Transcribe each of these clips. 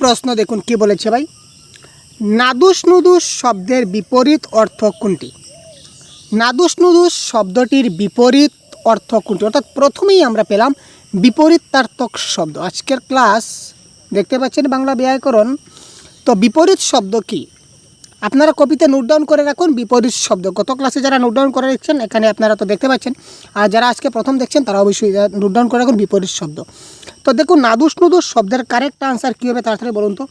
প্রশ্ন দেখুন কি বলেছে ভাই, নাদুস নুদুস শব্দের বিপরীত অর্থ কোনটি? নাদুস নুদুস শব্দটির বিপরীত অর্থ কোনটি? অর্থাৎ প্রথমেই আমরা পেলাম বিপরীতার্থক শব্দ। আজকের ক্লাস দেখতে পাচ্ছেন বাংলা ব্যাকরণ। তো বিপরীত শব্দ কি আপনারা কপিতে নোট ডাউন করে রাখুন। বিপরীত শব্দ গত ক্লাসে যারা নোট ডাউন করে রাখছেন এখানে আপনারা তো দেখতে পাচ্ছেন, আর যারা আজকে প্রথম দেখছেন তারা অবশ্যই নোট ডাউন করে রাখুন বিপরীত শব্দ। তো দেখুন নাদুস নুদুস শব্দের কারেক্ট আনসার কী হবে তাড়াতাড়ি বলুন তো।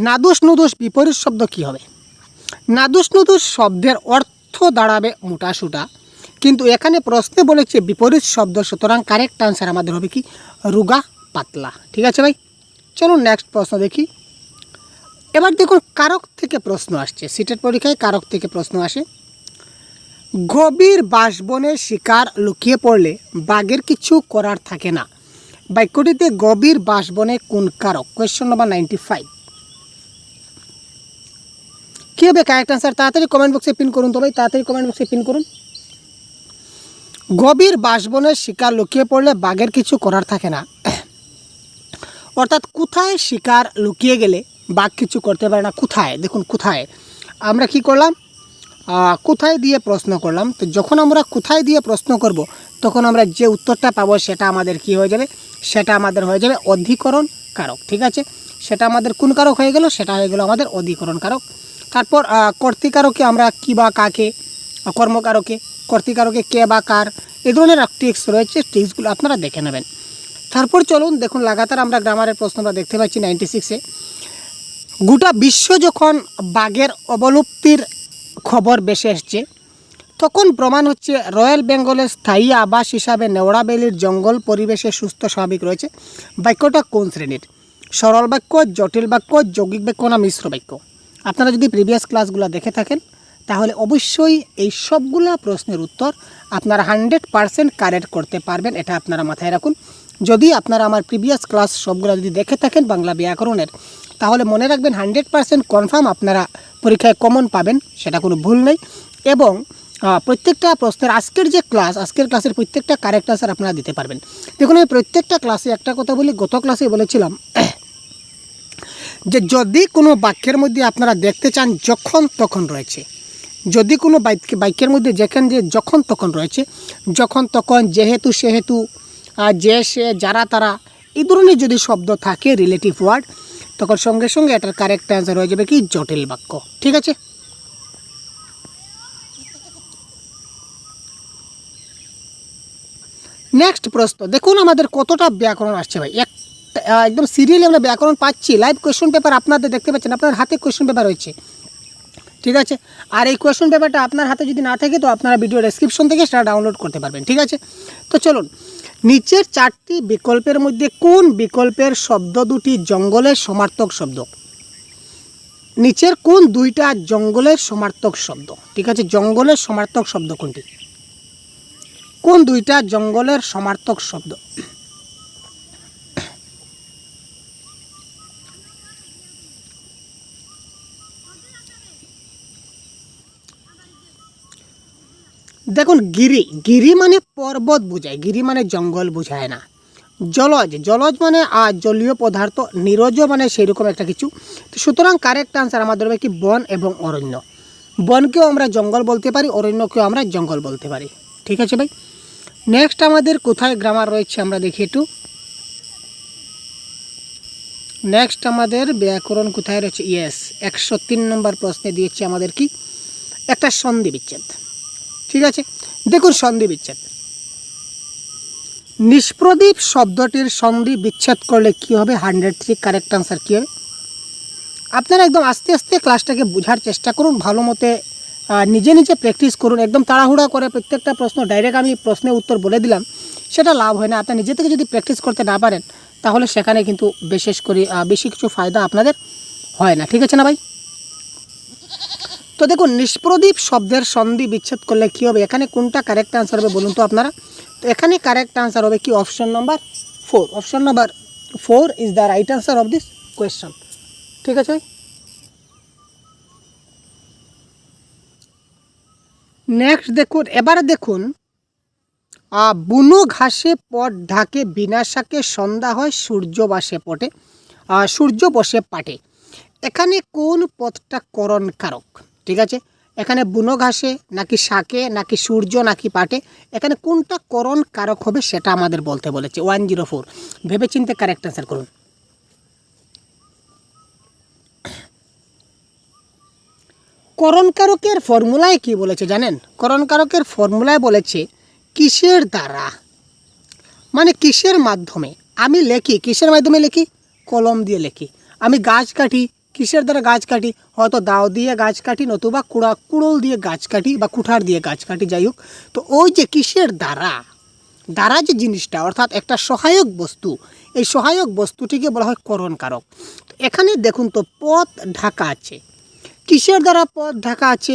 নাদুস নুদুস বিপরীত শব্দ কী হবে? নাদুস নুদুস শব্দের অর্থ দাঁড়াবে মোটাসুটা, কিন্তু এখানে প্রশ্নে বলেছে বিপরীত শব্দ, সুতরাং কারেক্ট আনসার আমাদের হবে কি রুগা পাতলা। ঠিক আছে ভাই, চলুন নেক্সট প্রশ্ন দেখি। এবার দেখুন কারক থেকে প্রশ্ন আসছে, সিটের পরীক্ষায় কারক থেকে প্রশ্ন আসে। গভীর বাঁশবনে শিকার লুকিয়ে পড়লে বাঘের কিছু করার থাকে না। বাক্যটিতে গভীর বাঁশবনে কোন কারক? কোয়েশ্চন নম্বর 95। কী হবে কারেক্ট আনসার? তাড়াতাড়ি কমেন্ট বক্সে পিন করুন তো ভাই, তাড়াতাড়ি কমেন্ট বক্সে পিন করুন। গভীর বাঁশবনের শিকার লুকিয়ে পড়লে বাঘের কিছু করার থাকে না, অর্থাৎ কোথায় শিকার লুকিয়ে গেলে বাঘ কিছু করতে পারে না। কোথায়, দেখুন কোথায় আমরা কি করলাম, কোথায় দিয়ে প্রশ্ন করলাম। তো যখন আমরা কোথায় দিয়ে প্রশ্ন করব তখন আমরা যে উত্তরটা পাবো সেটা আমাদের কি হয়ে যাবে, সেটা আমাদের হয়ে যাবে অধিকরণ কারক। ঠিক আছে, সেটা আমাদের কোন কারক হয়ে গেল? সেটা হয়ে গেল আমাদের অধিকরণ কারক। তারপর কর্তৃকারকে আমরা কি বা কাকে, কর্মকারকে, কর্তৃকারকে কে বা কার, এই ধরনের ট্রিক্স রয়েছে, ট্রিক্সগুলো আপনারা দেখে নেবেন। তারপর চলুন দেখুন লাগাতার আমরা গ্রামারের প্রশ্ন আমরা দেখতে পাচ্ছি 96-এ। গোটা বিশ্ব যখন বাঘের অবলুপ্তির খবর বেশি এসছে তখন প্রমাণ হচ্ছে রয়্যাল বেঙ্গলের স্থায়ী আবাস হিসাবে নেওড়াবেলির জঙ্গল পরিবেশে সুস্থ স্বাভাবিক রয়েছে। বাক্যটা কোন শ্রেণীর? সরল বাক্য, জটিল বাক্য, যৌগিক বাক্য না মিশ্র বাক্য? আপনারা যদি প্রিভিয়াস ক্লাসগুলো দেখে থাকেন তাহলে অবশ্যই এই সবগুলো প্রশ্নের উত্তর আপনারা 100% কারেক্ট করতে পারবেন, এটা আপনারা মাথায় রাখুন। যদি আপনারা আমার প্রিভিয়াস ক্লাস সবগুলো যদি দেখে থাকেন বাংলা ব্যাকরণের, তাহলে মনে রাখবেন 100% কনফার্ম আপনারা পরীক্ষায় কমন পাবেন, সেটা কোনো ভুল নেই। এবং প্রত্যেকটা প্রশ্নের আজকের যে ক্লাস, আজকের ক্লাসের প্রত্যেকটা কারেক্ট আনসার আপনারা দিতে পারবেন। দেখুন আমি প্রত্যেকটা ক্লাসে একটা কথা বলি, গত ক্লাসে বলেছিলাম যে যদি কোনো বাক্যের মধ্যে আপনারা দেখতে চান যখন তখন রয়েছে, যদি কোনো বাক্যের মধ্যে যেখানে যে যখন তখন রয়েছে, যখন তখন, যেহেতু সেহেতু, যে সে, যারা তারা, এই ধরনের যদি শব্দ থাকে রিলেটিভ ওয়ার্ড, তখন সঙ্গে সঙ্গে এটার কারেক্ট অ্যান্সার হয়ে যাবে কি জটিল বাক্য। ঠিক আছে, নেক্সট প্রশ্ন দেখুন আমাদের কতটা ব্যাকরণ আসছে ভাই, একদম সিরিয়ালি আমরা ব্যাকরণ পাচ্ছি। লাইভ কোয়েশ্চন পেপার আপনাদের দেখতে পাচ্ছেন, আপনার হাতে কোয়েশ্চন পেপার রয়েছে। ঠিক আছে, আর এই কোয়েশ্চন পেপারটা আপনার হাতে যদি না থাকে তো আপনারা ভিডিও ডেসক্রিপশন থেকে সেটা ডাউনলোড করতে পারবেন। ঠিক আছে, তো চলুন নিচের চারটি বিকল্পের মধ্যে কোন বিকল্পের শব্দ দুটি জঙ্গলের সমার্থক শব্দ? নিচের কোন দুইটা জঙ্গলের সমার্থক শব্দ? ঠিক আছে, জঙ্গলের সমার্থক শব্দ কোনটি? কোন দুইটা জঙ্গলের সমার্থক শব্দ? দেখুন গিরি, গিরি মানে পর্বত বোঝায়, গিরি মানে জঙ্গল বোঝায় না। জলজ, জলজ মানে জলীয় পদার্থ, নিরজ মানে সেইরকম একটা কিছু। তো সুতরাং কারেক্ট আনসার আমাদের হবে কি বন এবং অরণ্য। বনকেও আমরা জঙ্গল বলতে পারি, অরণ্যকেও আমরা জঙ্গল বলতে পারি। ঠিক আছে ভাই, নেক্সট আমাদের কোথায় গ্রামার রয়েছে আমরা দেখি একটু। নেক্সট আমাদের ব্যাকরণ কোথায় রয়েছে? ইয়েস, 103 নম্বর প্রশ্নে দিয়েছে আমাদের কি একটা সন্ধি বিচ্ছেদ। ঠিক আছে, দেখুন সন্ধি বিচ্ছেদ, নিষ্প্রদীপ শব্দটির সন্ধি বিচ্ছেদ করলে কি হবে? 103 কারেক্ট আনসার কী হবে? আপনারা একদম আস্তে আস্তে ক্লাসটাকে বোঝার চেষ্টা করুন, ভালো মতে নিজে নিজে প্র্যাকটিস করুন। একদম তাড়াহুড়া করে প্রত্যেকটা প্রশ্ন ডাইরেক্ট আমি প্রশ্নের উত্তর বলে দিলাম, সেটা লাভ হয় না। আপনার নিজে থেকে যদি প্র্যাকটিস করতে না পারেন তাহলে সেখানে কিন্তু বিশেষ করে বেশি কিছু ফায়দা আপনাদের হয় না। ঠিক আছে না ভাই? তো দেখুন নিষ্প্রদীপ শব্দের সন্ধি বিচ্ছেদ করলে কী হবে? এখানে কোনটা কারেক্ট আনসার হবে বলুন তো আপনারা? তো এখানে কারেক্ট আনসার হবে কি option number 4। Option number 4 is the right answer of this question. ঠিক আছে, নেক্সট দেখুন, এবারে দেখুন বুনো ঘাসে পট ঢাকে বিনাশাকে সন্ধ্যা হয় সূর্য বাসে পটে সূর্য বসে পাটে। এখানে কোন পদটা করণ কারক? ঠিক আছে, এখানে বুনো ঘাসে নাকি শাকে নাকি সূর্য নাকি পাটে, এখানে কোনটা করণ কারক হবে সেটা আমাদের বলতে বলেছে। 104 ভেবেচিন্তে কারেক্ট অ্যান্সার করুন। করণ কারকের ফর্মুলায় কি বলেছে জানেন? করণ কারকের ফর্মুলায় বলেছে কিসের দ্বারা, মানে কিসের মাধ্যমে। আমি লেখি কিসের মাধ্যমে লিখি? কলম দিয়ে লিখি। আমি গাছ কাটি, কিসের দ্বারা গাছ কাটি? হয়তো দাও দিয়ে গাছ কাটি, নতুবা কুড়োল দিয়ে গাছ কাটি বা কুঠার দিয়ে গাছ কাটি, যাই হোক। তো ওই যে কিসের দ্বারা, দ্বারা যে জিনিসটা অর্থাৎ একটা সহায়ক বস্তু, এই সহায়ক বস্তুটিকে বলা হয় করণ কারক। এখানে দেখুন তো পথ ঢাকা আছে, কিসের দ্বারা পথ ঢাকা আছে?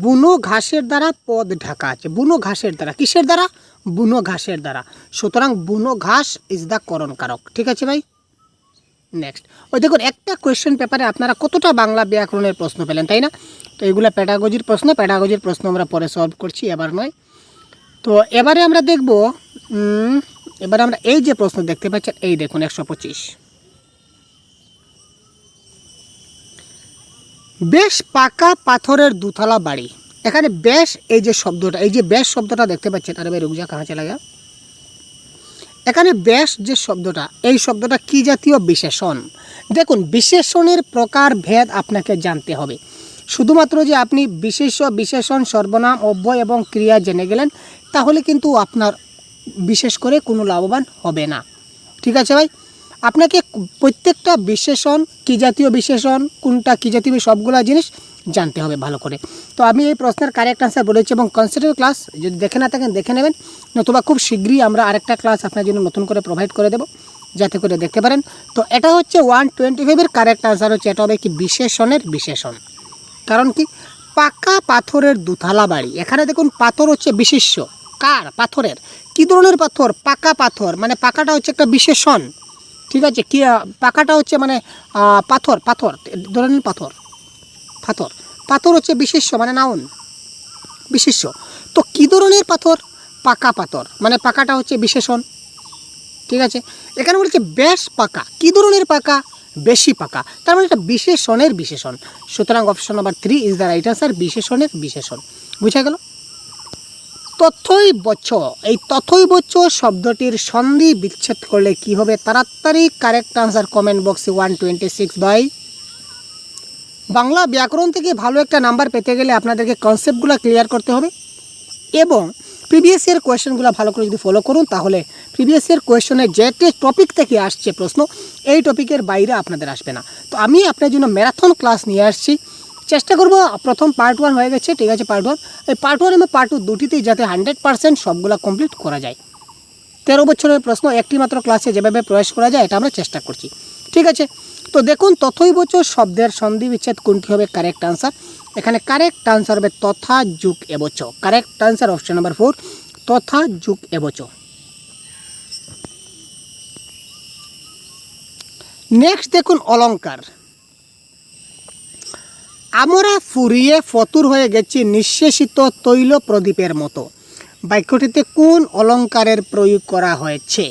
বুনো ঘাসের দ্বারা পথ ঢাকা আছে। বুনো ঘাসের দ্বারা, কিসের দ্বারা? বুনো ঘাসের দ্বারা। সুতরাং বুনো ঘাস ইজ দ্য করণ কারক। ঠিক আছে ভাই, নেক্সট। ওই দেখুন একটা কোয়েশ্চেন পেপারে আপনারা কতটা বাংলা ব্যাকরণের প্রশ্ন পেলেন, তাই না? তো এগুলো প্যাডাগজির প্রশ্ন, প্যাডাগজির প্রশ্ন আমরা পরে সলভ করছি, এবার নয়। তো এবারে আমরা দেখব, এবারে আমরা এই যে প্রশ্ন দেখতে পাচ্ছেন, এই দেখুন 125। বেশ পাকা পাথরের দুতলা বাড়ি। এখানে বেশ, এই যে শব্দটা, এই যে বেশ শব্দটা দেখতে পাচ্ছেন, আরে ভাই রুক যা, কাহা চলে গেল? এখানে বেশ যে শব্দটা, এই শব্দটা কি জাতীয় বিশেষণ? দেখুন বিশেষণের প্রকার ভেদ আপনাকে জানতে হবে। শুধুমাত্র যে আপনি বিশেষ্য, বিশেষণ, সর্বনাম, অব্যয় এবং ক্রিয়া জেনে গেলেন তাহলে কিন্তু আপনার বিশেষ করে কোনো লাভবান হবে না। ঠিক আছে ভাই, আপনাকে প্রত্যেকটা বিশেষণ, কী জাতীয় বিশেষণ, কোনটা কী জাতীয়, সবগুলা জিনিস জানতে হবে ভালো করে। তো আমি এই প্রশ্নের কারেক্ট আনসার বলেছি এবং কনসেপ্টের ক্লাস যদি দেখে না থাকেন দেখে নেবেন, নতুবা খুব শীঘ্রই আমরা আরেকটা ক্লাস আপনার জন্য নতুন করে প্রোভাইড করে দেবো, যাতে করে দেখতে পারেন। তো এটা হচ্ছে 125-এর কারেক্ট আনসার হচ্ছে, এটা হবে কি বিশেষণের বিশেষণ। কারণ কি? পাকা পাথরের দুতলা বাড়ি। এখানে দেখুন পাথর হচ্ছে বিশেষ্য, কার? পাথরের। কী ধরনের পাথর? পাকা পাথর, মানে পাকাটা হচ্ছে একটা বিশেষণ। ঠিক আছে, কি পাকাটা হচ্ছে মানে পাথর, পাথর ধরনের পাথর, পাথর, পাথর হচ্ছে বিশেষ্য মানে নাউন, বিশেষ্য। তো কী ধরনের পাথর? পাকা পাথর, মানে পাকাটা হচ্ছে বিশেষণ। ঠিক আছে, এখানে বলছে বেশ পাকা। কী ধরনের পাকা? বেশি পাকা, তার মানে এটা বিশেষণের বিশেষণ। সুতরাং option number 3 is the right answer, বিশেষণের বিশেষণ। বুঝা গেল? তথৈবচ, এই তথৈবচ শব্দটির সন্ধি বিচ্ছেদ করলে কি হবে? তাড়াতাড়ি কারেক্ট আনসার কমেন্ট বক্সে 126 ভাই। বাংলা ব্যাকরণ থেকে ভালো একটা নাম্বার পেতে গেলে আপনাদেরকে কনসেপ্টগুলো ক্লিয়ার করতে হবে এবং প্রিভিয়াস ইয়ার কোয়েশ্চেনগুলো ভালো করে যদি ফলো করুন তাহলে প্রিভিয়াস ইয়ার কোয়েশ্চনের যে টপিক থেকে আসছে প্রশ্ন, এই টপিকের বাইরে আপনাদের আসবে না। তো আমি আপনার জন্য ম্যারাথন ক্লাস নিয়ে আসছি, চেষ্টা করব। প্রথম পার্ট 1 হয়ে গেছে, ঠিক আছে, পার্ট 1, এই পার্ট 1 এবং পার্ট 2 দুটিতেই যাতে 100% সবগুলো কমপ্লিট করা যায়। 13 বছরের প্রশ্ন একটি মাত্র ক্লাসে যেভাবে প্রয়াস করা যায় এটা আমরা চেষ্টা করছি। ঠিক আছে, তো দেখুন তথৈবচ শব্দের সন্ধি বিচ্ছেদ কোনটি হবে কারেক্ট আনসার? এখানে কারেক্ট আনসার হবে তথা যুগ এবচ। কারেক্ট আনসার অপশন নাম্বার 4, তথা যুগ এবচ। নেক্সট দেখুন অলঙ্কার। আমরা ফুরিয়ে ফতুর হয়ে গেছি নিঃশেষিত তৈল প্রদীপের মতো। বাক্যটিতে কোন অলঙ্কারের প্রয়োগ করা হয়েছে?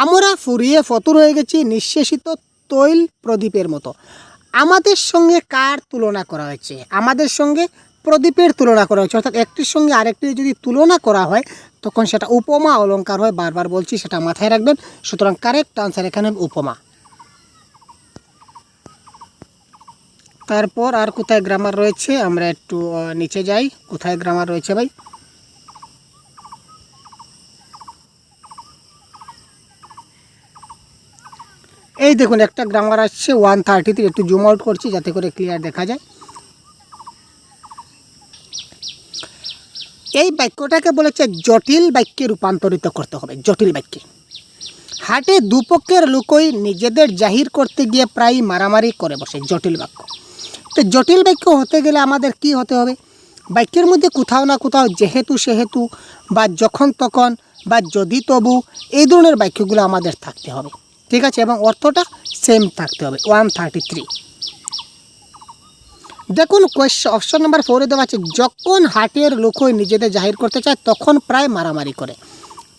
আমরা ফুরিয়ে ফতুর হয়ে গেছি নিঃশেষিত তৈল প্রদীপের মতো। আমাদের সঙ্গে কার তুলনা করা হয়েছে? আমাদের সঙ্গে প্রদীপের তুলনা করা হয়েছে, অর্থাৎ একটির সঙ্গে আরেকটির যদি তুলনা করা হয় তখন সেটা উপমা অলঙ্কার হয়। বারবার বলছি, সেটা মাথায় রাখবেন। সুতরাং কারেক্ট আনসার এখানে উপমা। তারপর আর কোথায় গ্রামার রয়েছে আমরা একটু নিচে যাই। কোথায় গ্রামার রয়েছে ভাই? এই দেখুন একটা গ্রামার আসছে 133, একটু জুম আউট করছি যাতে করে ক্লিয়ার দেখা যায়। এই বাক্যটাকে বলেছে জটিল বাক্যে রূপান্তরিত করতে হবে। জটিল বাক্যে। হাটে দুপক্ষের লোকই নিজেদের জাহির করতে গিয়ে প্রায় মারামারি করে বসে। জটিল বাক্য। তো জটিল বাক্য হতে গেলে আমাদের কি হতে হবে? বাক্যের মধ্যে কোথাও না কোথাও যেহেতু সেহেতু বা যখন তখন বা যদি তবু এই ধরনের বাক্যগুলো আমাদের থাকতে হবে। ঠিক আছে, এবং অর্থটা সেম থাকতে হবে। 133। দেখুন অপশন নাম্বার 4 দেওয়া আছে, যখন হাটের লোকই নিজেদের জাহির করতে চায় তখন প্রায় মারামারি করে।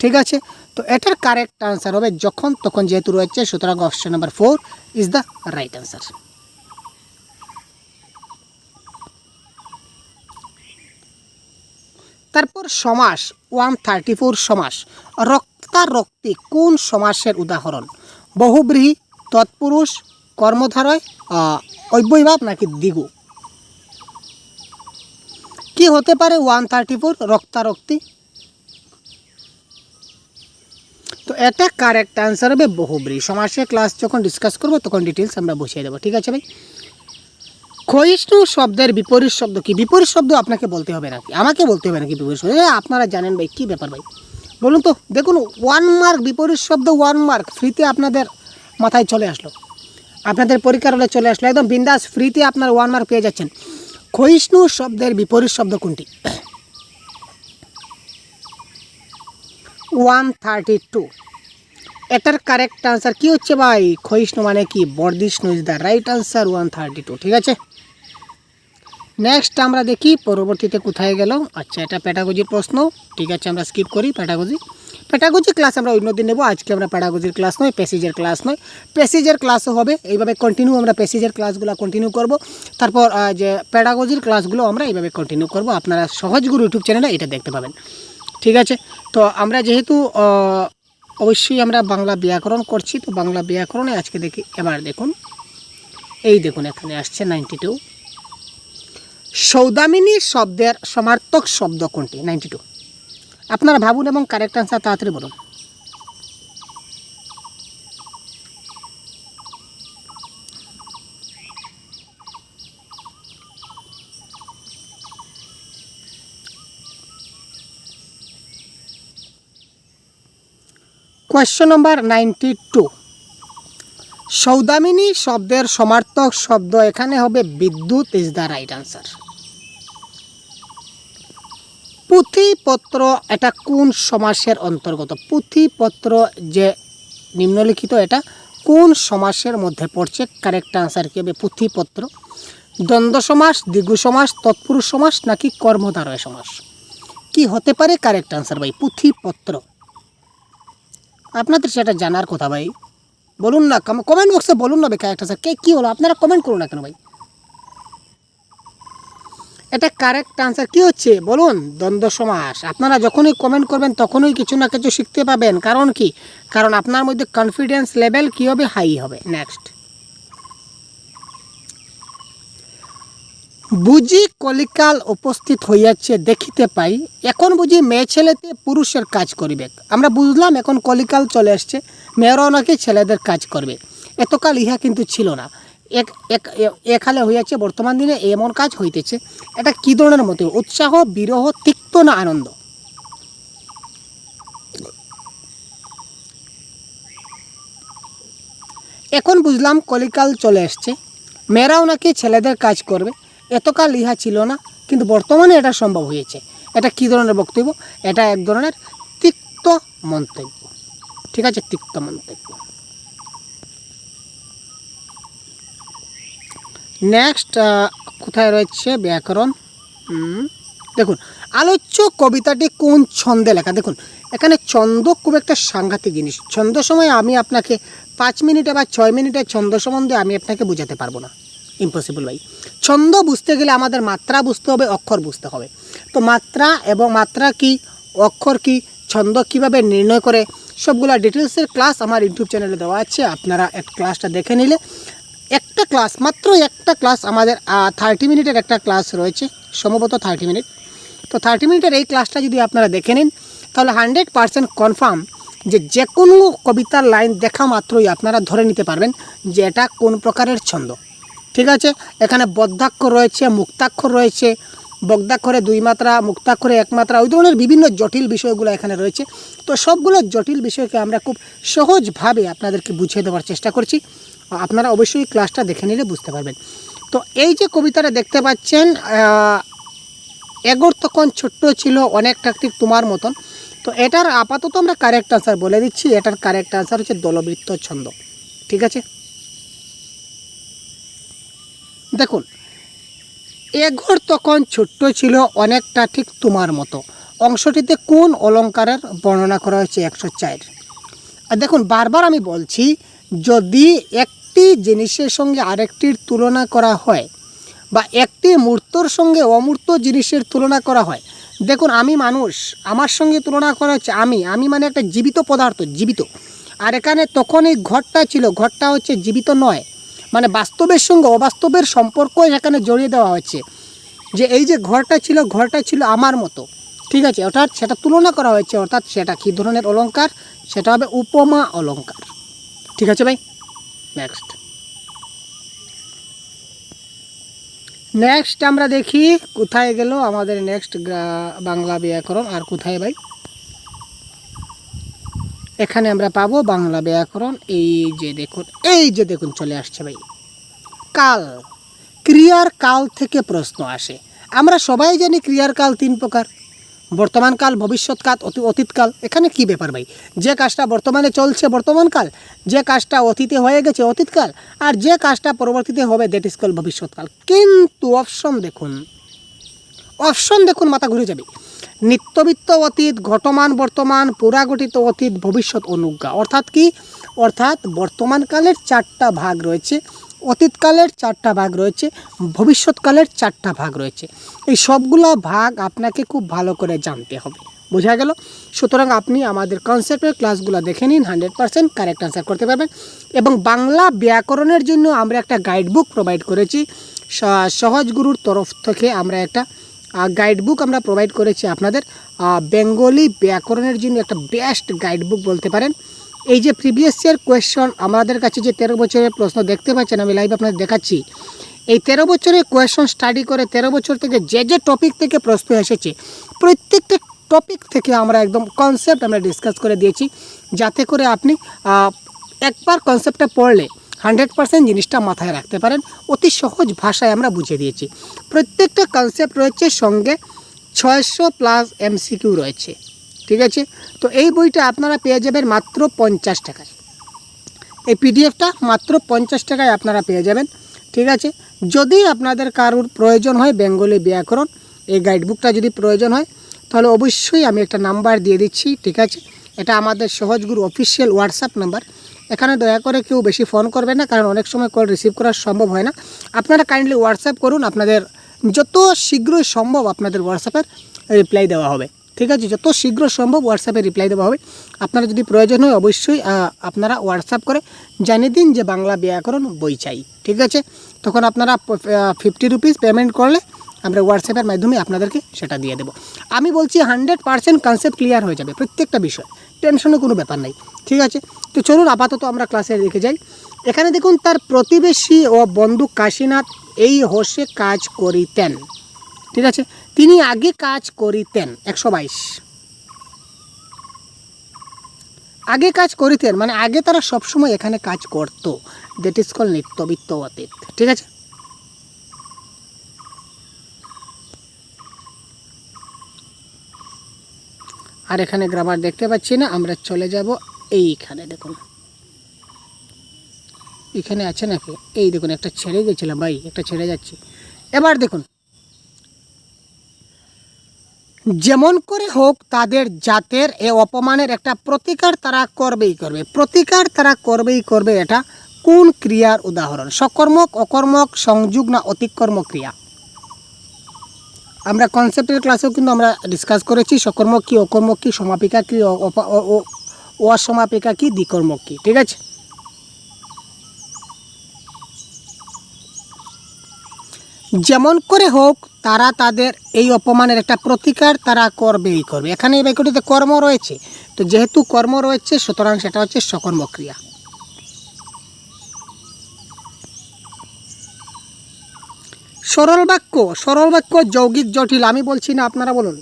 ঠিক আছে, তো এটার কারেক্ট আনসার হবে যখন তখন যেহেতু রয়েছে, সুতরাং option number 4 is the right answer. তারপর সমাস 134 সমাস, রক্তারক্তি কোন সমাসের উদাহরণ? বহুব্রীহি, তৎপুরুষ, কর্মধারয়, অব্যয়ভাব নাকি দ্বিগু? কি হতে পারে 134 রক্তারক্তি? তো এটা কারেক্ট আনসার হবে বহুব্রীহি। সমাসের ক্লাস যখন ডিসকাস করবো তখন ডিটেলস আমরা বসিয়ে দেবো। ঠিক আছে ভাই। ক্ষয়িষ্ণু শব্দের বিপরীত শব্দ কি? বিপরীত শব্দ আপনাকে বলতে হবে নাকি? আমাকে বলতে হবে নাকি বিপরীত শব্দ? আপনারা জানেন ভাই, কী ব্যাপার ভাই বলুন তো। দেখুন 1 মার্ক বিপরীত শব্দ, 1 মার্ক ফ্রিতে আপনাদের মাথায় চলে আসলো, আপনাদের পরীক্ষার হলে চলে আসলো, একদম বিন্দাস ফ্রিতে আপনার 1 মার্ক পেয়ে যাচ্ছেন। ক্ষয়িষ্ণু শব্দের বিপরীত শব্দ কোনটি? 132। এটার কারেক্ট আনসার কি হচ্ছে ভাই? ক্ষয়িষ্ণু মানে কি? বর্ধিষ্ণু ইজ দ্য রাইট আনসার 132। ঠিক আছে, নেক্সট আমরা দেখি পরবর্তীতে কোথায় গেল। আচ্ছা, এটা প্যাডাগজির প্রশ্ন। ঠিক আছে, আমরা স্কিপ করি প্যাডাগজি ক্লাস আমরা অন্যদিন নেব। আজকে আমরা প্যাডাগজির ক্লাস নয়, প্যাসেজের ক্লাস নয়, প্যাসেজের ক্লাসও হবে। এইভাবে কন্টিনিউ আমরা প্যাসেজের ক্লাসগুলো কন্টিনিউ করব, তারপর যে প্যাডাগজির ক্লাসগুলো আমরা এইভাবে কন্টিনিউ করব। আপনারা সহজগুরু ইউটিউব চ্যানেলে এটা দেখতে পাবেন। ঠিক আছে, তো আমরা যেহেতু অবশ্যই আমরা বাংলা ব্যাকরণ করছি, তো বাংলা ব্যাকরণে আজকে দেখি। এবার দেখুন, এই দেখুন এখানে আসছে 92। সৌদামিনী শব্দের সমার্থক শব্দ কোনটি? 92। আপনারা ভাবুন এবং কারেক্ট আনসার তাড়াতাড়ি বলুন। কোয়েশ্চন নম্বর 92। সৌদামিনী শব্দের সমার্থক শব্দ এখানে হবে বিদ্যুৎ ইজ দ্য রাইট আনসার। পুঁথিপত্র এটা কোন সমাসের অন্তর্গত? পুঁথিপত্র যে নিম্নলিখিত এটা কোন সমাসের মধ্যে পড়ছে? কারেক্ট আনসার কী হবে? পুঁথিপত্র। দ্বন্দ্ব সমাস, দ্বিগু সমাস, তৎপুরুষ সমাস নাকি কর্মধারয় সমাস? কি হতে পারে কারেক্ট আনসার ভাই? পুঁথিপত্র। আপনাদের সেটা জানার কথা ভাই, বলুন না, কমেন্ট বক্সে বলুন না ভাই কারেক্ট আনসার। কী হলো? আপনারা কমেন্ট করুন না কেন ভাই? এটা কারেক্ট আনসার কি হচ্ছে বলুন? দ্বন্দ্ব সমাস। আপনারা যখনই কমেন্ট করবেন তখনই কিছু না কিছু শিখতে পাবেন। কারণ কি? কারণ আপনার মধ্যে কনফিডেন্স লেভেল কী হবে? হাই হবে। নেক্সট, বুঝি কলিকাল উপস্থিত হইয়াছে দেখিতে পাই, এখন বুঝি মেয়ে ছেলেতে পুরুষের কাজ করিবে। আমরা বুঝলাম এখন কলিকাল চলে আসছে, মেয়েরাও নাকি ছেলেদের কাজ করবে। এতকাল ইহা কিন্তু ছিল না। এখালে হইয়াছে, বর্তমান দিনে এমন কাজ হইতেছে। এটা কী ধরনের মতো? উৎসাহ, বিরহ, তিক্ত না আনন্দ? এখন বুঝলাম কলিকাল চলে আসছে, মেয়েরাও নাকি ছেলেদের কাজ করবে। এতকাল ইহা ছিল না, কিন্তু বর্তমানে এটা সম্ভব হয়েছে। এটা কী ধরনের বক্তব্য? এটা এক ধরনের তিক্ত মন্তব্য। ঠিক আছে, তিক্ত মন্তব্য। নেক্সট কোথায় রয়েছে? ব্যাকরণ। দেখুন, আলোচ্য কবিতাটি কোন ছন্দে লেখা? দেখুন এখানে ছন্দ খুব একটা সাংঘাতিক জিনিস। ছন্দ সময় আমি আপনাকে 5 মিনিটে বা 6 মিনিটের ছন্দ সম্বন্ধে আমি আপনাকে বোঝাতে পারবো না, ইম্পসিবল ভাই। ছন্দ বুঝতে গেলে আমাদের মাত্রা বুঝতে হবে, অক্ষর বুঝতে হবে। তো মাত্রা এবং মাত্রা কি, অক্ষর কি, ছন্দ কিভাবে নির্ণয় করে, সবগুলো ডিটেলসের ক্লাস আমার ইউটিউব চ্যানেলে দেওয়া আছে। আপনারা এক ক্লাসটা দেখে নিলে, একটা ক্লাস, মাত্র একটা ক্লাস আমাদের 30 মিনিটের একটা ক্লাস রয়েছে, সম্ভবত 30 মিনিট। তো 30 মিনিটের এই ক্লাসটা যদি আপনারা দেখে নিন তাহলে 100% কনফার্ম যে কোনো কবিতার লাইন দেখা মাত্রই আপনারা ধরে নিতে পারবেন যে এটা কোন প্রকারের ছন্দ। ঠিক আছে, এখানে বদ্ধাক্ষর রয়েছে, মুক্তাক্ষর রয়েছে, বদ্ধাক্ষরে 2 মাত্রা, মুক্তাক্ষরে 1 মাত্রা, ওই ধরনের বিভিন্ন জটিল বিষয়গুলো এখানে রয়েছে। তো সবগুলো জটিল বিষয়কে আমরা খুব সহজভাবে আপনাদেরকে বুঝিয়ে দেওয়ার চেষ্টা করছি। আপনারা অবশ্যই ক্লাসটা দেখে নিলে বুঝতে পারবেন। তো এই যে কবিতাটা দেখতে পাচ্ছেন, এগোর তখন ছোট্ট ছিল অনেকটা ঠিক তোমার মতন। তো এটার আপাতত আমরা কারেক্ট আনসার বলে দিচ্ছি। এটার কারেক্ট আনসার হচ্ছে দলবৃত্ত ছন্দ। ঠিক আছে, দেখুন এ ঘর তখন ছোট্ট ছিল অনেকটা ঠিক তোমার মতো অংশটিতে কোন অলঙ্কারের বর্ণনা করা হয়েছে 104। আর দেখুন বারবার আমি বলছি, যদি একটি জিনিসের সঙ্গে আরেকটির তুলনা করা হয় বা একটি মূর্তর সঙ্গে অমূর্ত জিনিসের তুলনা করা হয়, দেখুন আমি মানুষ, আমার সঙ্গে তুলনা করা হচ্ছে আমি মানে একটা জীবিত পদার্থ, জীবিত। আর এখানে তখন এই ঘরটা ছিল, ঘরটা হচ্ছে জীবিত নয়, মানে বাস্তবের সঙ্গে অবাস্তবের সম্পর্ক এখানে জড়িয়ে দেওয়া হচ্ছে। যে এই যে ঘরটা ছিল আমার মতো, ঠিক আছে, অর্থাৎ সেটা তুলনা করা হয়েছে, অর্থাৎ সেটা কী ধরনের অলঙ্কার, সেটা হবে উপমা অলঙ্কার। ঠিক আছে ভাই, নেক্সট আমরা দেখি কোথায় গেল আমাদের নেক্সট বাংলা ব্যাকরণ। আর কোথায় ভাই, এখানে আমরা পাবো বাংলা ব্যাকরণ। এই যে দেখুন চলে আসছে ভাই। কাল, ক্রিয়ার কাল থেকে প্রশ্ন আসে। আমরা সবাই জানি ক্রিয়ার কাল 3 প্রকার, বর্তমান কাল, ভবিষ্যৎকাল, অতীতকাল। এখানে কি ব্যাপার ভাই, যে কাজটা বর্তমানে চলছে বর্তমানকাল, যে কাজটা অতীতে হয়ে গেছে অতীতকাল, আর যে কাজটা পরবর্তীতে হবে দ্যাট ইজ কল ভবিষ্যৎকাল। কিন্তু অপশন দেখুন মাথা ঘুরে যাবে। নিত্যবিত্ত অতীত, ঘটমান বর্তমান, পুরাগঠিত অতীত, ভবিষ্যৎ অনুজ্ঞা। অর্থাৎ কি, অর্থাৎ বর্তমানকালের 4টা ভাগ রয়েছে, অতীতকালের 4টা ভাগ রয়েছে, ভবিষ্যৎকালের 4টা ভাগ রয়েছে। এই সবগুলো ভাগ আপনাকে খুব ভালো করে জানতে হবে, বোঝা গেল? সুতরাং আপনি আমাদের কনসেপ্টের ক্লাসগুলো দেখে নিন, 100% কারেক্ট আনসার করতে পারবেন। এবং বাংলা ব্যাকরণের জন্য আমরা একটা গাইড বুক প্রোভাইড করেছি, সহজ গুরুর তরফ থেকে আমরা একটা গাইড বুক আমরা প্রোভাইড করেছি আপনাদের। বেঙ্গলি ব্যাকরণের জন্য একটা বেস্ট গাইড বুক বলতে পারেন। এই যে প্রিভিয়াস ইয়ার কোয়েশ্চন আমাদের কাছে যে 13 বছরের প্রশ্ন দেখতে পাচ্ছেন, আমি লাইভ আপনাদের দেখাচ্ছি। এই 13 বছরের কোয়েশ্চন স্টাডি করে 13 বছর থেকে যে টপিক থেকে প্রশ্ন এসেছে, প্রত্যেকটা টপিক থেকে আমরা একদম কনসেপ্ট আমরা ডিসকাস করে দিয়েছি, যাতে করে আপনি একবার কনসেপ্টটা পড়লে 100% জিনিসটা মাথায় রাখতে পারেন। অতি সহজ ভাষায় আমরা বুঝিয়ে দিয়েছি। প্রত্যেকটা কনসেপ্ট রয়েছে, সঙ্গে 600+ MCQ রয়েছে, ঠিক আছে? তো এই বইটা আপনারা পেয়ে যাবেন মাত্র 50 টাকায়। এই পিডিএফটা মাত্র 50 টাকায় আপনারা পেয়ে যাবেন, ঠিক আছে? যদি আপনাদের কারোর প্রয়োজন হয় বেঙ্গলি ব্যাকরণ এই গাইড বুকটা যদি প্রয়োজন হয়, তাহলে অবশ্যই আমি একটা নাম্বার দিয়ে দিচ্ছি, ঠিক আছে? এটা আমাদের সহজগুরু অফিসিয়াল হোয়াটসঅ্যাপ নাম্বার। এখানে দয়া করে কেউ বেশি ফোন করবে না, কারণ অনেক সময় কল রিসিভ করা সম্ভব হয় না। আপনারা কাইন্ডলি হোয়াটসঅ্যাপ করুন, আপনাদের যত শীঘ্রই সম্ভব আপনাদের হোয়াটসঅ্যাপের রিপ্লাই দেওয়া হবে, ঠিক আছে? যত শীঘ্র সম্ভব হোয়াটসঅ্যাপে রিপ্লাই দেওয়া হবে। আপনারা যদি প্রয়োজন হয় অবশ্যই আপনারা হোয়াটসঅ্যাপ করে জানিয়ে দিন যে বাংলা ব্যাকরণ বই চাই, ঠিক আছে? তখন আপনারা 50 রুপিস পেমেন্ট করলে আমরা হোয়াটসঅ্যাপের মাধ্যমে আপনাদেরকে সেটা দিয়ে দেবো। আমি বলছি 100% কনসেপ্ট ক্লিয়ার হয়ে যাবে, প্রত্যেকটা বিষয়, টেনশনের কোনো ব্যাপার নেই, ঠিক আছে? তো চলুন আপাতত আমরা ক্লাসে রেখে যাই। এখানে দেখুন, তার প্রতিবেশী ও বন্ধু কাশীনাথ এই হোসে কাজ করিতেন, ঠিক আছে? তিনি আগে কাজ করিতেন 122, আগে কাজ করিতেন মানে আগে তারা সবসময় এখানে কাজ করতো, দ্যাট ইজ কল নিত্যবিত্ত অতীত, ঠিক আছে? আর এখানে গ্রামার দেখতে পাচ্ছি না, আমরা চলে যাব এইখানে। দেখুন এখানে আছে নাকি, এই দেখুন একটা ছেড়ে গেছিলাম ভাই, একটা ছেড়ে যাচ্ছি। এবার দেখুন, যেমন করে হোক তাদের জাতের এ অপমানের একটা প্রতিকার তারা করবেই করবে, প্রতিকার তারা করবেই করবে। এটা কোন ক্রিয়ার উদাহরণ? সকর্মক, অকর্মক, সংযোগ না অতিকর্মক ক্রিয়া? আমরা কনসেপ্টের ক্লাসেও কিন্তু আমরা ডিসকাস করেছি সকর্মক কি, অকর্মক কি, সমাপিকা কি, অসমাপিকা কি, দ্বিকর্মক কি, ঠিক আছে? যেমন করে হোক তারা তাদের এই অপমানের একটা প্রতিকার তারা করবেই করবে। এখানে এই বাক্যটিতে কর্ম রয়েছে, তো যেহেতু কর্ম রয়েছে সুতরাং সেটা হচ্ছে সকর্মক ক্রিয়া। সরল বাক্য যৌগিক জটিল, আমি বলছি না, আপনারা বলুন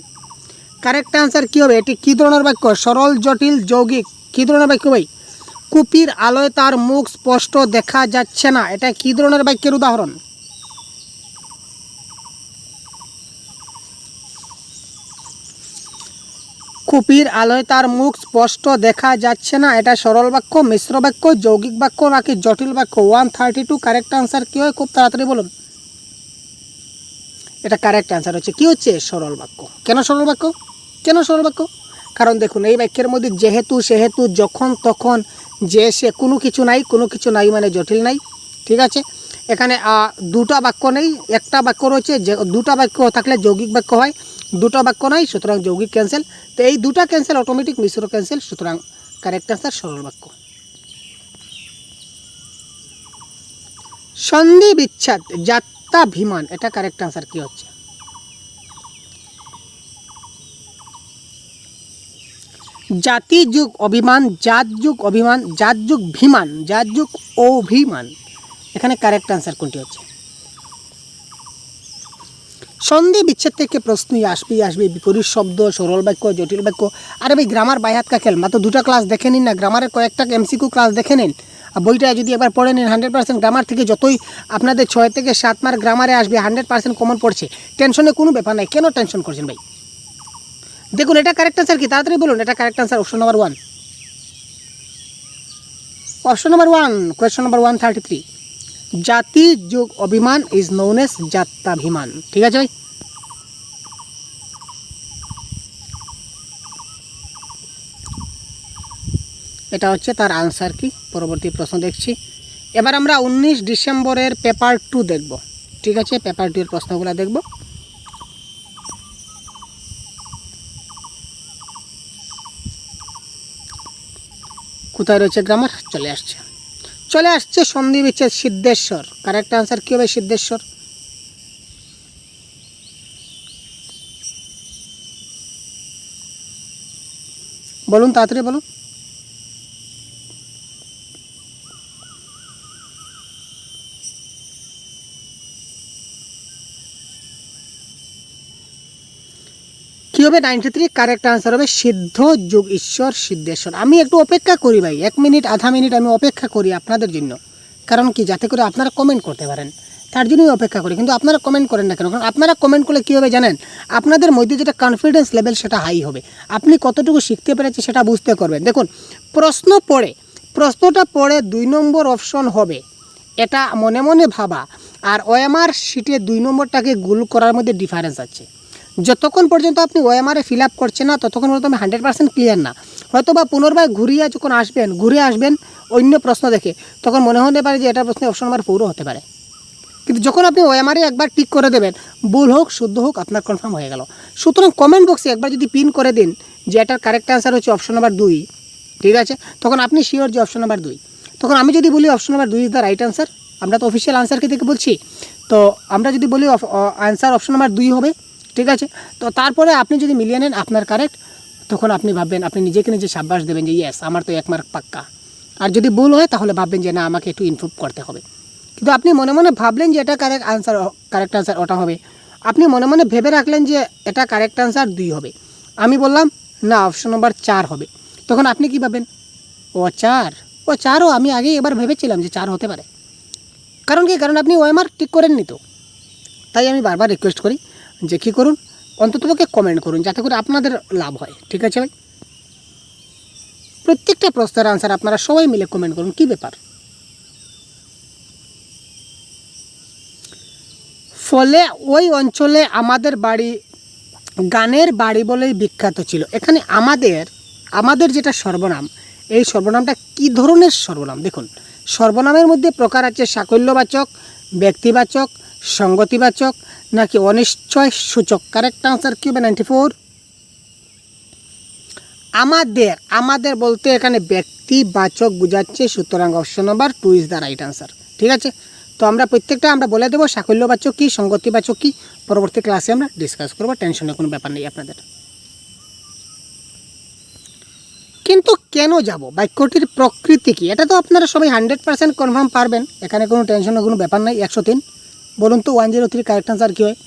কারেক্ট অ্যান্সার কী হবে। এটি কী ধরনের বাক্য? সরল, জটিল, যৌগিক, কী ধরনের বাক্য ভাই? কুপির আলোয় তার মুখ স্পষ্ট দেখা যাচ্ছে না, এটা কী ধরনের বাক্যের উদাহরণ? কুপির আলোয় তার মুখ স্পষ্ট দেখা যাচ্ছে না, এটা সরল বাক্য, মিশ্র বাক্য, যৌগিক বাক্য নাকি জটিল বাক্য? 132 কারেক্ট আনসার কী হয় খুব তাড়াতাড়ি বলুন। এটা কারেক্ট অ্যান্সার হচ্ছে কি হচ্ছে সরল বাক্য। কেন সরল বাক্য? কেন সরল বাক্য? কারণ দেখুন এই বাক্যের মধ্যে যেহেতু সেহেতু যখন তখন যে সে কোনো কিছু নাই মানে জটিল নাই। ঠিক আছে, এখানে দুটা বাক্য নেই, একটা বাক্য রয়েছে। যে দুটা বাক্য থাকলে যৌগিক বাক্য হয়, দুটা বাক্য নাই, সুতরাং যৌগিক ক্যান্সেল। তো এই দুটা ক্যান্সেল অটোমেটিক, মিশ্র ক্যান্সেল, সুতরাং কারেক্ট অ্যান্সার সরল বাক্য। সন্ধি বিচ্ছেদ যাত্রাভিমান, এটা কারেক্ট অ্যান্সার কি হচ্ছে? জাতি যুগ অভিমান, জাত যুগ অভিমান, জাত যুগ ভিমান, জাত যুগ অভিমান, এখানে কারেক্ট অ্যান্সার কোনটি হচ্ছে? সন্ধি বিচ্ছেদ থেকে প্রশ্নই আসবে বিপরীত শব্দ, সরল বাক্য, জটিল বাক্য। আরে ভাই গ্রামার বাইহাত কা খেল, মাত্র দুটা ক্লাস দেখে নিন না, গ্রামারের কয়েকটা এমসিকিউ ক্লাস দেখে নিন। আর বইটা যদি একবার পড়ে নিন 100% গ্রামার থেকে যতই আপনাদের 6 থেকে 7 মার্ক গ্রামারে আসবে 100% কমন পড়ছে, টেনশনের কোনো ব্যাপার নাই। কেন টেনশন করছেন ভাই? দেখুন এটা কারেক্ট অ্যান্সার কি, তাড়াতাড়ি বলুন। এটা correct answer option number 1। Option number 1, question number 133, জাতি যুগ অভিমান ইজ নোন এস যাত্রাভিমান। ঠিক আছে ভাই, এটা হচ্ছে তার আনসার কি। পরবর্তী প্রশ্ন দেখছি। এবার আমরা 19 ডিসেম্বরের পেপার 2 দেখব। ঠিক আছে, পেপার 2 এর প্রশ্নগুলো দেখব। কোথায় রয়েছে গ্রামার? চলে আসছে সন্ধি বিচ্ছেদ সিদ্ধেশ্বর। কারেক্ট আনসার কি হবে? সিদ্ধেশ্বর। বলুন, তাড়াতাড়ি বলুন। কী হবে? 93 কারেক্ট আনসার হবে সিদ্ধ যুগ ঈশ্বর সিদ্ধেশ্বর। আমি একটু অপেক্ষা করি ভাই, 1 মিনিট আধা মিনিট আমি অপেক্ষা করি আপনাদের জন্য। কারণ কি, যাতে করে আপনারা কমেন্ট করতে পারেন, তার জন্যই অপেক্ষা করি। কিন্তু আপনারা কমেন্ট করেন না কেন? কারণ আপনারা কমেন্ট করলে কী হবে জানেন? আপনাদের মধ্যে যেটা কনফিডেন্স লেভেল সেটা হাই হবে, আপনি কতটুকু শিখতে পেরেছি সেটা বুঝতে পারবেন। দেখুন প্রশ্নটা পড়ে 2 নম্বর অপশন হবে, এটা মনে মনে ভাবা। আর ওএমআর শিটে 2 নম্বরটাকে গুল করার মধ্যে ডিফারেন্স আছে। যতক্ষণ পর্যন্ত আপনি ওএমআরে ফিল আপ করছেন না, ততক্ষণ পর্যন্ত আমি 100% ক্লিয়ার না। হয়তো বা পুনর্বার যখন ঘুরে আসবেন অন্য প্রশ্ন দেখে, তখন মনে হতে পারে যে এটা প্রশ্নে অপশন নাম্বার 4 হতে পারে। কিন্তু যখন আপনি ওএমআরে একবার টিক করে দেবেন, ভুল হোক শুদ্ধ হোক আপনার কনফার্ম হয়ে গেল। সুতরাং কমেন্ট বক্সে একবার যদি পিন করে দিন যে এটার কারেক্ট অ্যান্সার হচ্ছে অপশন নাম্বার 2, ঠিক আছে, তখন আপনি শিওর যে অপশন নাম্বার 2। তখন আমি যদি বলি option number 2 is the right answer, আমরা তো অফিসিয়াল আনসারকে থেকে বলছি, তো আমরা যদি বলি অ্যান্সার অপশন নাম্বার 2 হবে, ঠিক আছে, তো তারপরে আপনি যদি মিলিয়ে নেন আপনার কারেক্ট, তখন আপনি ভাববেন, আপনি নিজেকে নিজে সাব্বাস দেবেন যে ইয়েস আমার তো 1 মার্ক পাক্কা। আর যদি ভুল হয় তাহলে ভাববেন যে না, আমাকে একটু ইমপ্রুভ করতে হবে। কিন্তু আপনি মনে মনে ভাবলেন যে এটা কারেক্ট আনসার ওটা হবে, আপনি মনে মনে ভেবে রাখলেন যে এটা কারেক্ট আনসার 2 হবে, আমি বললাম না অপশন নাম্বার 4 হবে, তখন আপনি কী ভাবেন? ও 4ও আমি আগেই এবার ভেবেছিলাম যে 4 হতে পারে। কারণ কি? কারণ আপনি ওএমআর ঠিক করেননি তো। তাই আমি বারবার রিকোয়েস্ট করি যে কী করুন, অন্ততপক্ষে কমেন্ট করুন, যাতে করে আপনাদের লাভ হয়। ঠিক আছে ভাই, প্রত্যেকটা প্রশ্নের আনসার আপনারা সবাই মিলে কমেন্ট করুন। কী ব্যাপার? ফলে ওই অঞ্চলে আমাদের বাড়ি গানের বাড়ি বলেই বিখ্যাত ছিল। এখানে আমাদের যেটা সর্বনাম, এই সর্বনামটা কী ধরনের সর্বনাম? দেখুন, সর্বনামের মধ্যে প্রকার আছে সাকল্যবাচক, ব্যক্তিবাচক, সঙ্গতিবাচক, নাকি অনিশ্চয় সূচক। কারেক্ট আনসার কি হবে? 94। আমাদের বলতে এখানে ব্যক্তিবাচক বোঝাচ্ছে, সুতরাং option number 2 is the right answer. ঠিক আছে, তো আমরা প্রত্যেকটা বলে দেবো সাকল্যবাচক কী, সঙ্গতিবাচক কী, পরবর্তী ক্লাসে আমরা ডিসকাস করবো, টেনশনের কোনো ব্যাপার নেই আপনাদের। কিন্তু কেন যাব, বাক্যটির প্রকৃতি কী, এটা তো আপনারা সবাই 100% কনফার্ম পারবেন, এখানে কোনো টেনশনের কোনো ব্যাপার নাই। 103 বলুন তো 103 কারেক্ট আনসার কী হয়?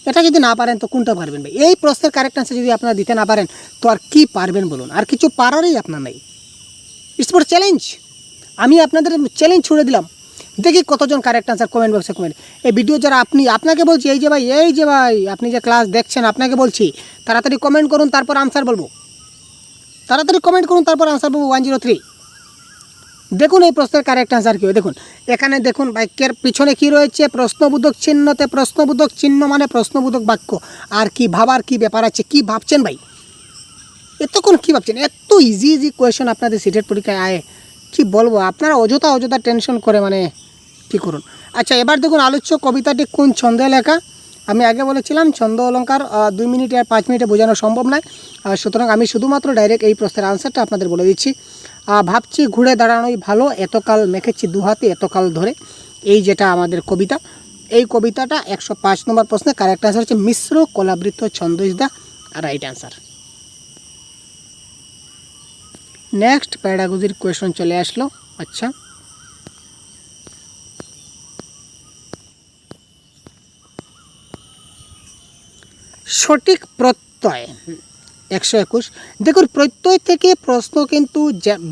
এটা যদি না পারেন তো কোনটা পারবেন ভাই? এই প্রশ্নের কারেক্ট আনসার যদি আপনারা দিতে না পারেন তো আর কি পারবেন বলুন? আর কিছু পারারই আপনার নাই। It's for challenge. আমি আপনাদের চ্যালেঞ্জ ছুড়ে দিলাম, দেখি কতজন কারেক্ট আনসার কমেন্ট বক্সে কমেন্ট। এই ভিডিও যারা আপনাকে বলছি, এই যে ভাই আপনি যে ক্লাস দেখছেন, আপনাকে বলছি তাড়াতাড়ি কমেন্ট করুন, তারপর আনসার বলবো। তাড়াতাড়ি কমেন্ট করুন, তারপর আনসার বলবো। 103 দেখুন এই প্রশ্নের কারেক্ট আনসার কী হবে। দেখুন এখানে দেখুন বাক্যের পিছনে কি রয়েছে, প্রশ্নবোধক চিহ্নতে প্রশ্নবোধক চিহ্ন মানে প্রশ্নবোধক বাক্য। আর কি ভাবার কি ব্যাপার আছে, কি ভাবছেন ভাই, এতক্ষণ কী ভাবছেন? এত ইজি ইজি কোয়েশন আপনাদের সিটের পরীক্ষায় আয়, কি বলবো, আপনারা অযথা টেনশন করে মানে কী করুন। আচ্ছা এবার দেখুন আলোচ্য কবিতাটি কোন ছন্দে লেখা। আমি আগে বলেছিলাম ছন্দ অলঙ্কার 2 মিনিটে আর 5 মিনিটে বোঝানো সম্ভব নয়, সুতরাং আমি শুধুমাত্র ডাইরেক্ট এই প্রশ্নের আনসারটা আপনাদের বলে দিচ্ছি। ভাবছি ঘুরে দাঁড়ানোই ভালো, এতকাল মেখেছি দুহাতে এতকাল ধরে, এই যেটা আমাদের কবিতা, এই কবিতাটা 105 নম্বর প্রশ্নে কারেক্ট আনসার হচ্ছে মিশ্র কলাবৃত ছন্দ is the right answer. Next প্যাডাগজির কোয়েশন চলে আসলো। আচ্ছা সঠিক প্রত্যয় 121। দেখুন প্রত্যয় থেকে প্রশ্ন কিন্তু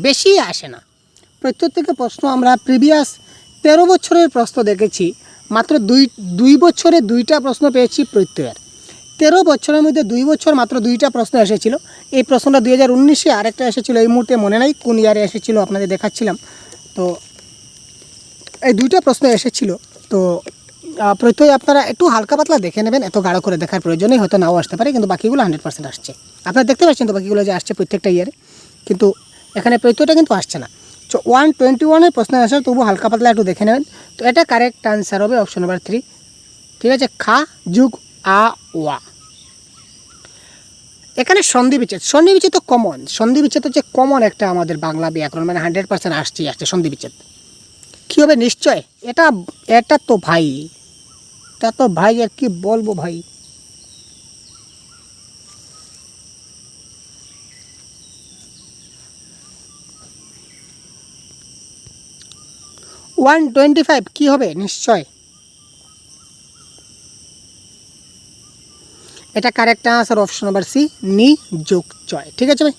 বেশি আসে না, প্রত্যয় থেকে প্রশ্ন আমরা প্রিভিয়াস 13 বছরের প্রশ্ন দেখেছি, মাত্র দুই বছরে 2টা প্রশ্ন পেয়েছি প্রত্যয়ের। 13 বছরের মধ্যে 2 বছর মাত্র 2টা প্রশ্ন এসেছিল। এই প্রশ্নটা 2019-এ আরেকটা এসেছিলো, এই মুহূর্তে মনে নাই কোন ইয়ারে এসেছিলো, আপনাদের দেখাচ্ছিলাম। তো এই 2টা প্রশ্ন এসেছিল। তো প্রত্যয় আপনারা একটু হালকা পাতলা দেখে নেবেন, এত গাঢ় করে দেখার প্রয়োজনই হয়তো নাও আসতে পারে, কিন্তু বাকিগুলো 100% আসছে। আপনারা দেখতে পাচ্ছেন তো বাকিগুলো যে আসছে প্রত্যেকটা ইয়ারে, কিন্তু এখানে প্রত্যয়টা কিন্তু আসছে না। 121-এর প্রশ্নের আনসার তবু হালকা পাতলা একটু দেখে নেবেন। তো এটা কারেক্ট আনসার হবে অপশন নাম্বার 3, ঠিক আছে, খা যুগ আ ওয়া। এখানে সন্ধি বিচ্ছেদ, সন্ধি বিচ্ছেদ তো কমন, সন্ধি বিচ্ছেদ হচ্ছে কমন একটা আমাদের বাংলা ব্যাকরণ, মানে 100% আসছে সন্ধি বিচ্ছেদ। কী হবে নিশ্চয়, এটা তো ভাই, এটা তো ভাই আর কি বলবো ভাই। ওয়ান 25 কী হবে নিশ্চয়, এটা correct answer option number C, নি যোগ চয়, ঠিক আছে ভাই।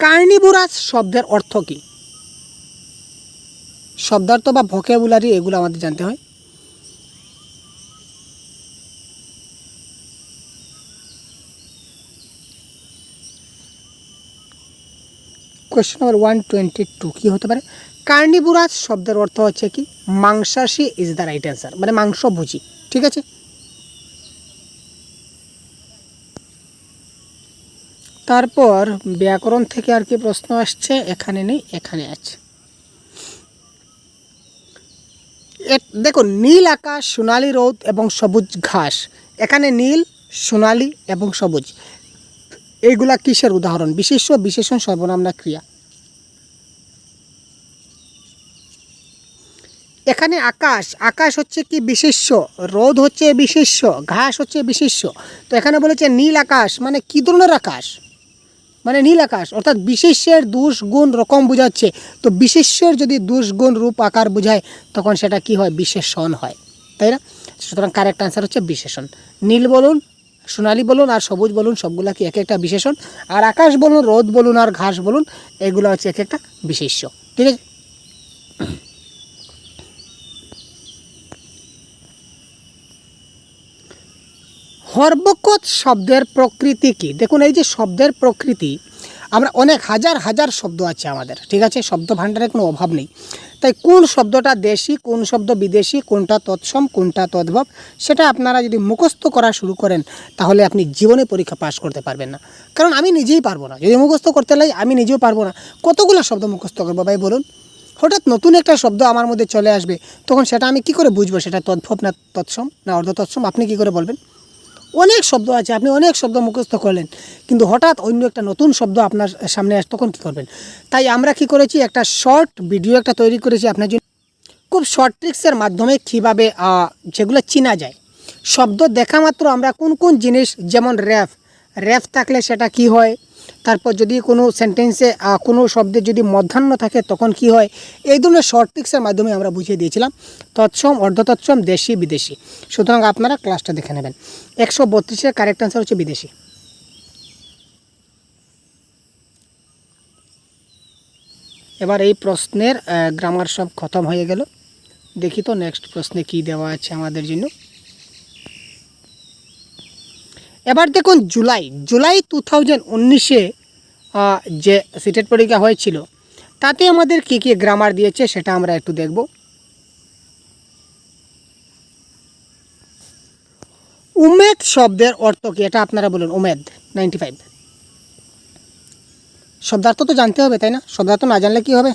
কার্নিভোরাস শব্দের অর্থ কী? শব্দার্থ বা ভোকাবুলারি এগুলো আমাদের জানতে হয়। কোয়েশ্চন নাম্বার 122 কী হতে পারে? কার্নিভোরাস শব্দের অর্থ হচ্ছে কি মাংসাশী ইজ দ্য রাইট অ্যান্সার, মানে মাংসভোজী, ঠিক আছে। তারপর ব্যাকরণ থেকে আর কি প্রশ্ন আসছে, এখানে নেই, এখানে আছে। দেখুন নীল আকাশ, সোনালি রোদ এবং সবুজ ঘাস, এখানে নীল, সোনালি এবং সবুজ এইগুলা কিসের উদাহরণ? বিশেষ্য, বিশেষণ, সর্বনাম না ক্রিয়া? এখানে আকাশ, আকাশ হচ্ছে কি বিশেষ্য, রোদ হচ্ছে বিশেষ্য, ঘাস হচ্ছে বিশেষ্য। তো এখানে বলেছে নীল আকাশ, মানে কী ধরনের আকাশ? মানে নীল আকাশ, অর্থাৎ বিশেষ্যের দোষ গুণ রকম বোঝাচ্ছে। তো বিশেষ্যের যদি দোষ গুণ রূপ আকার বোঝায় তখন সেটা কি হয়? বিশেষণ হয়, তাই না? সুতরাং কারেক্ট আনসার হচ্ছে বিশেষণ। নীল বলুন, সোনালি বলুন আর সবুজ বলুন, সবগুলা কি এক একটা বিশেষণ। আর আকাশ বলুন, রোদ বলুন আর ঘাস বলুন, এগুলো হচ্ছে এক একটা বিশেষ্য, ঠিক আছে। হর্বকত শব্দের প্রকৃতি কি? দেখুন এই যে শব্দের প্রকৃতি, আমরা অনেক হাজার শব্দ আছে আমাদের, ঠিক আছে, শব্দ ভাণ্ডারে কোনো অভাব নেই। তাই কোন শব্দটা দেশি, কোন শব্দ বিদেশি, কোনটা তৎসম, কোনটা তদ্ভব, সেটা আপনারা যদি মুখস্থ করা শুরু করেন তাহলে আপনি জীবনে পরীক্ষা পাস করতে পারবেন না। কারণ আমি নিজেই পারবো না, যদি মুখস্থ করতে লাই আমি নিজেও পারবো না। কতগুলো শব্দ মুখস্থ করবো ভাই বলুন? হঠাৎ নতুন একটা শব্দ আমার মধ্যে চলে আসবে, তখন সেটা আমি কি করে বুঝবো সেটা তদ্ভব না তৎসম না অর্ধ তৎসম? আপনি কি করে বলবেন? অনেক শব্দ আছে, আপনি অনেক শব্দ মুখস্থ করলেন, কিন্তু হঠাৎ অন্য একটা নতুন শব্দ আপনার সামনে আসে, তখন কী করবেন? তাই আমরা কি করেছি, একটা শর্ট ভিডিও একটা তৈরি করেছি আপনার জন্য, খুব শর্ট ট্রিক্সের মাধ্যমে কীভাবে যেগুলো চেনা যায়। শব্দ দেখা মাত্র আমরা কোন কোন জিনিস, যেমন র্যাফ থাকলে সেটা কি হয়, তারপর যদি কোনো সেন্টেন্সে কোনো শব্দে যদি মধ্যাহ্ন থাকে তখন কি হয়, এই ধরনের শর্ট ট্রিক্সের মাধ্যমে আমরা বুঝিয়ে দিয়েছিলাম তৎসম, অর্ধতৎসম, দেশি, বিদেশি। সুতরাং আপনারা ক্লাসটা দেখে নেবেন। 132-এর কারেক্ট আনসার হচ্ছে বিদেশি। এবার এই প্রশ্নের গ্রামার সব খতম হয়ে গেল। দেখি তো নেক্সট প্রশ্নে কি দেওয়া আছে আমাদের জন্য। এবার দেখুন জুলাই জুলাই 2019-এ যে সিটেট পরীক্ষা হয়েছিল তাতে আমাদের কী কী গ্রামার দিয়েছে সেটা আমরা একটু দেখব। উমেদ শব্দের অর্থ কি, এটা আপনারা বলুন। উমেদ 95 শব্দার্থ তো জানতে হবে, তাই না? শব্দার্থ না জানলে কি হবে?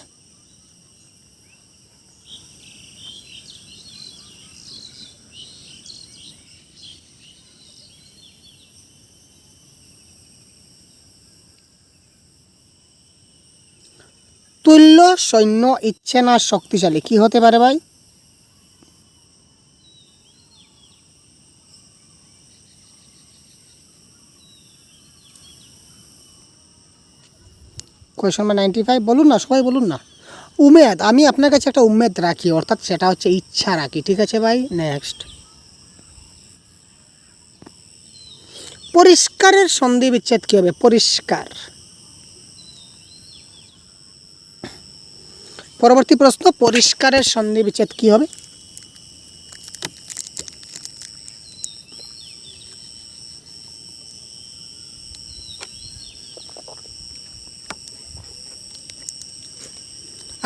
তুল্য সৈন্য ইচ্ছে না শক্তিশালী, কি হতে পারে ভাই? কোয়েশ্চন নাম্বার 95 বলুন না, সবাই বলুন না। উমেদ, আমি আপনার কাছে একটা উমেদ রাখি, অর্থাৎ সেটা হচ্ছে ইচ্ছা রাখি। ঠিক আছে ভাই, নেক্সট। পরিষ্কারের সন্ধি বিচ্ছেদ কী হবে? পরিষ্কার। পরবর্তী প্রশ্ন, পরিষ্কারের সন্ধি বিচ্ছেদ কী হবে?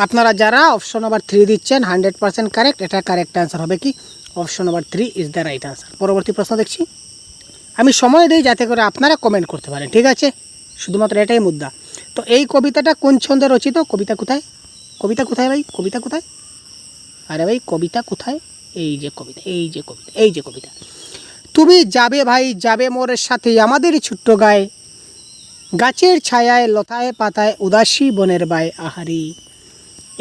আপনারা যারা অপশন নাম্বার 3 দিচ্ছেন 100% কারেক্ট, এটা কারেক্ট অ্যান্সার হবে কি? Option number 3 is the right answer. পরবর্তী প্রশ্ন দেখছি। আমি সময় দিই যাতে করে আপনারা কমেন্ট করতে পারেন, ঠিক আছে? শুধুমাত্র এটাই মুদ্রা। তো এই কবিতাটা কোন ছন্দে রচিত? কবিতা কোথায়? কবিতা কোথায় ভাই? কবিতা কোথায়? আরে ভাই কবিতা কোথায়? এই যে কবিতা, এই যে কবিতা, এই যে কবিতা। তুমি যাবে ভাই যাবে মোরের সাথে আমাদেরই ছোট্ট গায়ে, গাছের ছায়ায় লতায় পাতায় উদাসী বনের বায় আহারি।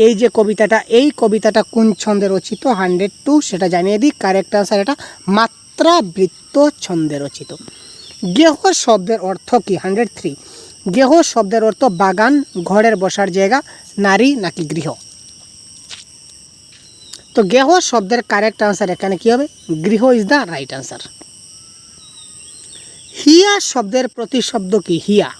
এই যে কবিতাটা, এই কবিতাটা কোন ছন্দে রচিত? 102 সেটা জানিয়ে দিই। কারেক্ট আনসার এটা মাত্রাবৃত্ত ছন্দে রচিত। গেহ শব্দের অর্থ কি? 103 গেহ শব্দের অর্থ বাগান, ঘরের বসার জায়গা, নারী নাকি গৃহ? তো গেহ শব্দের কারেক্ট আনসার এখানে কি হবে? গৃহ ইজ দ্য রাইট আনসার। হিয়া শব্দের প্রতিশব্দ কি? হিয়া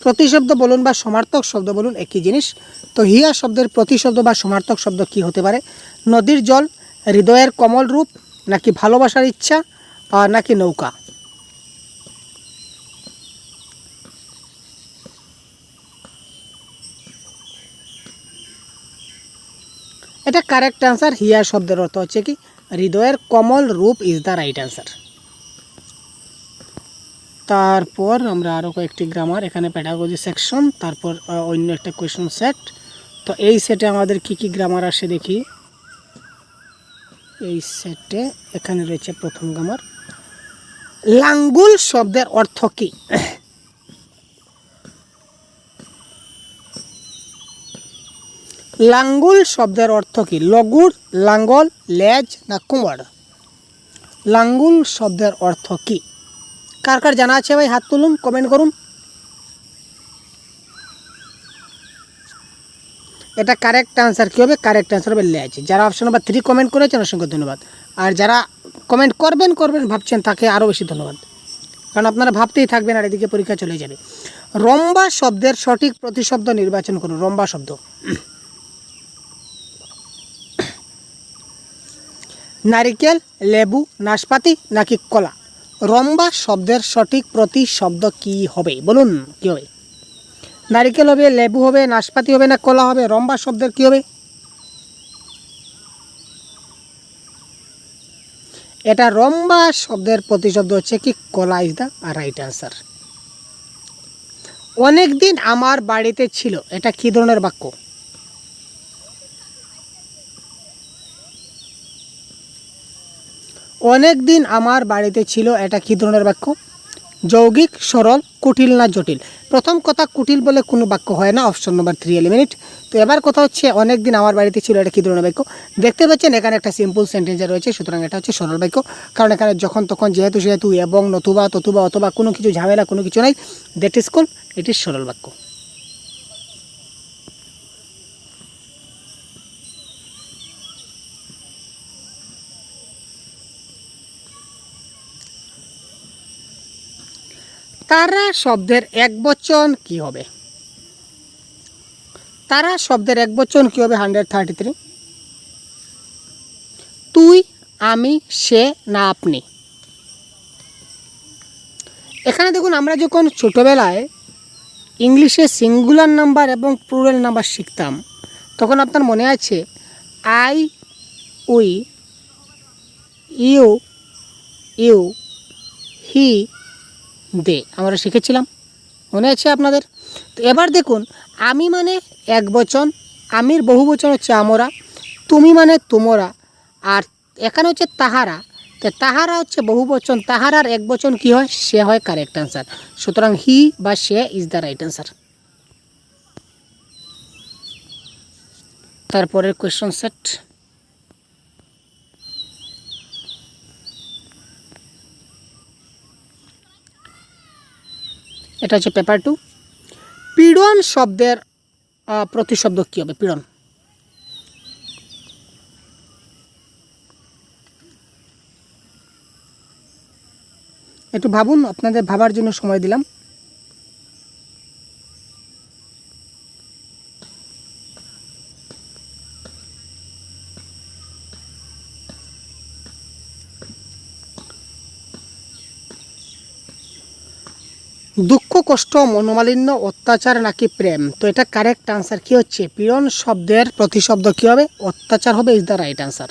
প্রতিশব্দ বলুন বা সমার্থক শব্দ বলুন, একই জিনিস। তো হিয়া শব্দের প্রতিশব্দ বা সমার্থক শব্দ কি হতে পারে? নদীর জল, হৃদয়ের কমল রূপ, নাকি ভালোবাসার ইচ্ছা, নাকি নৌকা? এটা কারেক্ট আনসার। হিয়া শব্দের অর্থ হচ্ছে কি? হৃদয়ের কমল রূপ ইজ দ্য রাইট আনসার। তারপর আমরা আরও কয়েকটি গ্রামার, এখানে প্যাডাগজি সেকশন, তারপর অন্য একটা কোয়েশন সেট। তো এই সেটে আমাদের কি কি গ্রামার আসে দেখি। এই সেটে এখানে রয়েছে প্রথম গ্রামার, লাঙ্গুল শব্দের অর্থ কি? লাঙ্গুল শব্দের অর্থ কি? লগুড়, লাঙ্গল, লেজ না কুমড়? লাঙ্গুল শব্দের অর্থ কি? কার কার জানা আছে ভাই হাত তুলুন, কমেন্ট করুন। এটা কারেক্ট আনসার কী হবে? কারেক্ট আনসার হবে লেজ। যারা অপশন নাম্বার 3 কমেন্ট করেছেন অসংখ্য ধন্যবাদ। আর যারা কমেন্ট করবেন ভাবছেন তাকে আরও বেশি ধন্যবাদ, কারণ আপনারা ভাবতেই থাকবেন আর এদিকে পরীক্ষা চলে যাবে। রম্বা শব্দের সঠিক প্রতিশব্দ নির্বাচন করুন। রম্বা শব্দ, নারিকেল, লেবু, নাশপাতি নাকি কলা? রম্বা শব্দের সঠিক প্রতিশব্দ কি হবে? বলুন কি হবে? নারিকেল হবে, লেবু হবে, নাশপাতি হবে না কলা হবে? রম্বা শব্দের কি হবে? এটা রম্বা শব্দের প্রতিশব্দ হচ্ছে কি? কলা ইজ দ্য রাইট আনসার। অনেক দিন আমার বাড়িতে ছিল, এটা কি ধরনের বাক্য? অনেক দিন আমার বাড়িতে ছিল, এটা কি ধরনের বাক্য? যৌগিক, সরল, কুটিল না জটিল? প্রথম কথা, কুটিল বলে কোনো বাক্য হয় না, অপশন নাম্বার 3 এলিমিনেট। তো এবার কথা হচ্ছে অনেক দিন আমার বাড়িতে ছিল, এটা কী ধরনের বাক্য? দেখতে পাচ্ছেন এখানে একটা সিম্পল সেন্টেন্সে রয়েছে, সুতরাং এটা হচ্ছে সরল বাক্য। কারণ এখানে যখন তখন যেহেতু সেহেতু এবং নতুবা ততুবা অথবা কোনো কিছু ঝামেলা কোনো কিছু নাই, that is called it is সরল বাক্য। তারা শব্দের একবচন কি হবে? তারা শব্দের একবচন কি হবে? 133 তুই, আমি, সে না আপনি? এখানে দেখুন আমরা যখন ছোটোবেলায় ইংলিশে সিঙ্গুলার নাম্বার এবং প্লুরাল নাম্বার শিখতাম, তখন আপনার মনে আছে আই, উই, ইউ, ইউ, হি, দে আমরা শিখেছিলাম, মনে আছে আপনাদের? তো এবার দেখুন, আমি মানে এক বচন, আমির বহু বচন হচ্ছে আমরা, তুমি মানে তোমরা, আর এখানে হচ্ছে তাহারা। তো তাহারা হচ্ছে বহু বচন, তাহারার এক বচন কী হয়? সে হয় কারেক্ট অ্যান্সার। সুতরাং হি বা সে ইজ দ্য রাইট অ্যান্সার। তারপরের কোয়েশ্চন সেট, এটা হচ্ছে পেপার 2। পীড়ন শব্দের প্রতিশব্দ কী হবে? পীড়ন, একটু ভাবুন, আপনাদের ভাবার জন্য সময় দিলাম। দুঃখ, কষ্ট, মনোমালিন্য, অত্যাচার নাকি প্রেম? তো এটা কারেক্ট আনসার কী হচ্ছে? পীড়ন শব্দের প্রতিশব্দ কী হবে? অত্যাচার হবে, ইজ দ্য রাইট আনসার।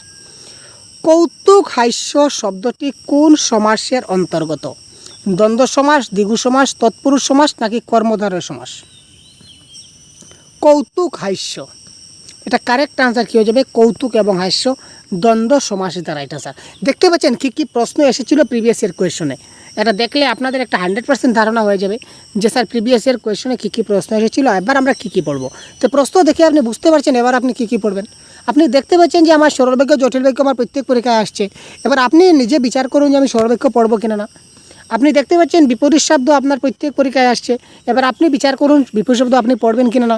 কৌতুক হাস্য শব্দটি কোন সমাসের অন্তর্গত? দ্বন্দ্ব সমাস, দ্বিগু সমাস, তৎপুরুষ সমাস নাকি কর্মধারয় সমাস? কৌতুক হাস্য, এটা কারেক্ট আনসার কী হয়ে যাবে? কৌতুক এবং হাস্য দ্বন্দ্ব সমাস ইজ দ্য রাইট আনসার। দেখতে পাচ্ছেন কী কী প্রশ্ন এসেছিল প্রিভিয়াস ইয়ার কোয়েশনে। এটা দেখলে আপনাদের একটা 100% ধারণা হয়ে যাবে যে স্যার প্রিভিয়াস ইয়ার কোয়েশনে কী কী প্রশ্ন এসেছিল, এবার আমরা কী কী পড়বো। তো প্রশ্ন দেখে আপনি বুঝতে পারছেন এবার আপনি কী কী পড়বেন। আপনি দেখতে পাচ্ছেন যে আমার সরল বাক্য, জটিল বাক্য আমার প্রত্যেক পরীক্ষায় আসছে। এবার আপনি নিজে বিচার করুন যে আমি সরল বাক্য পড়বো কিনা না। আপনি দেখতে পাচ্ছেন বিপরীত শব্দ আপনার প্রত্যেক পরীক্ষায় আসছে, এবার আপনি বিচার করুন বিপরীত শব্দ আপনি পড়বেন কিনা না।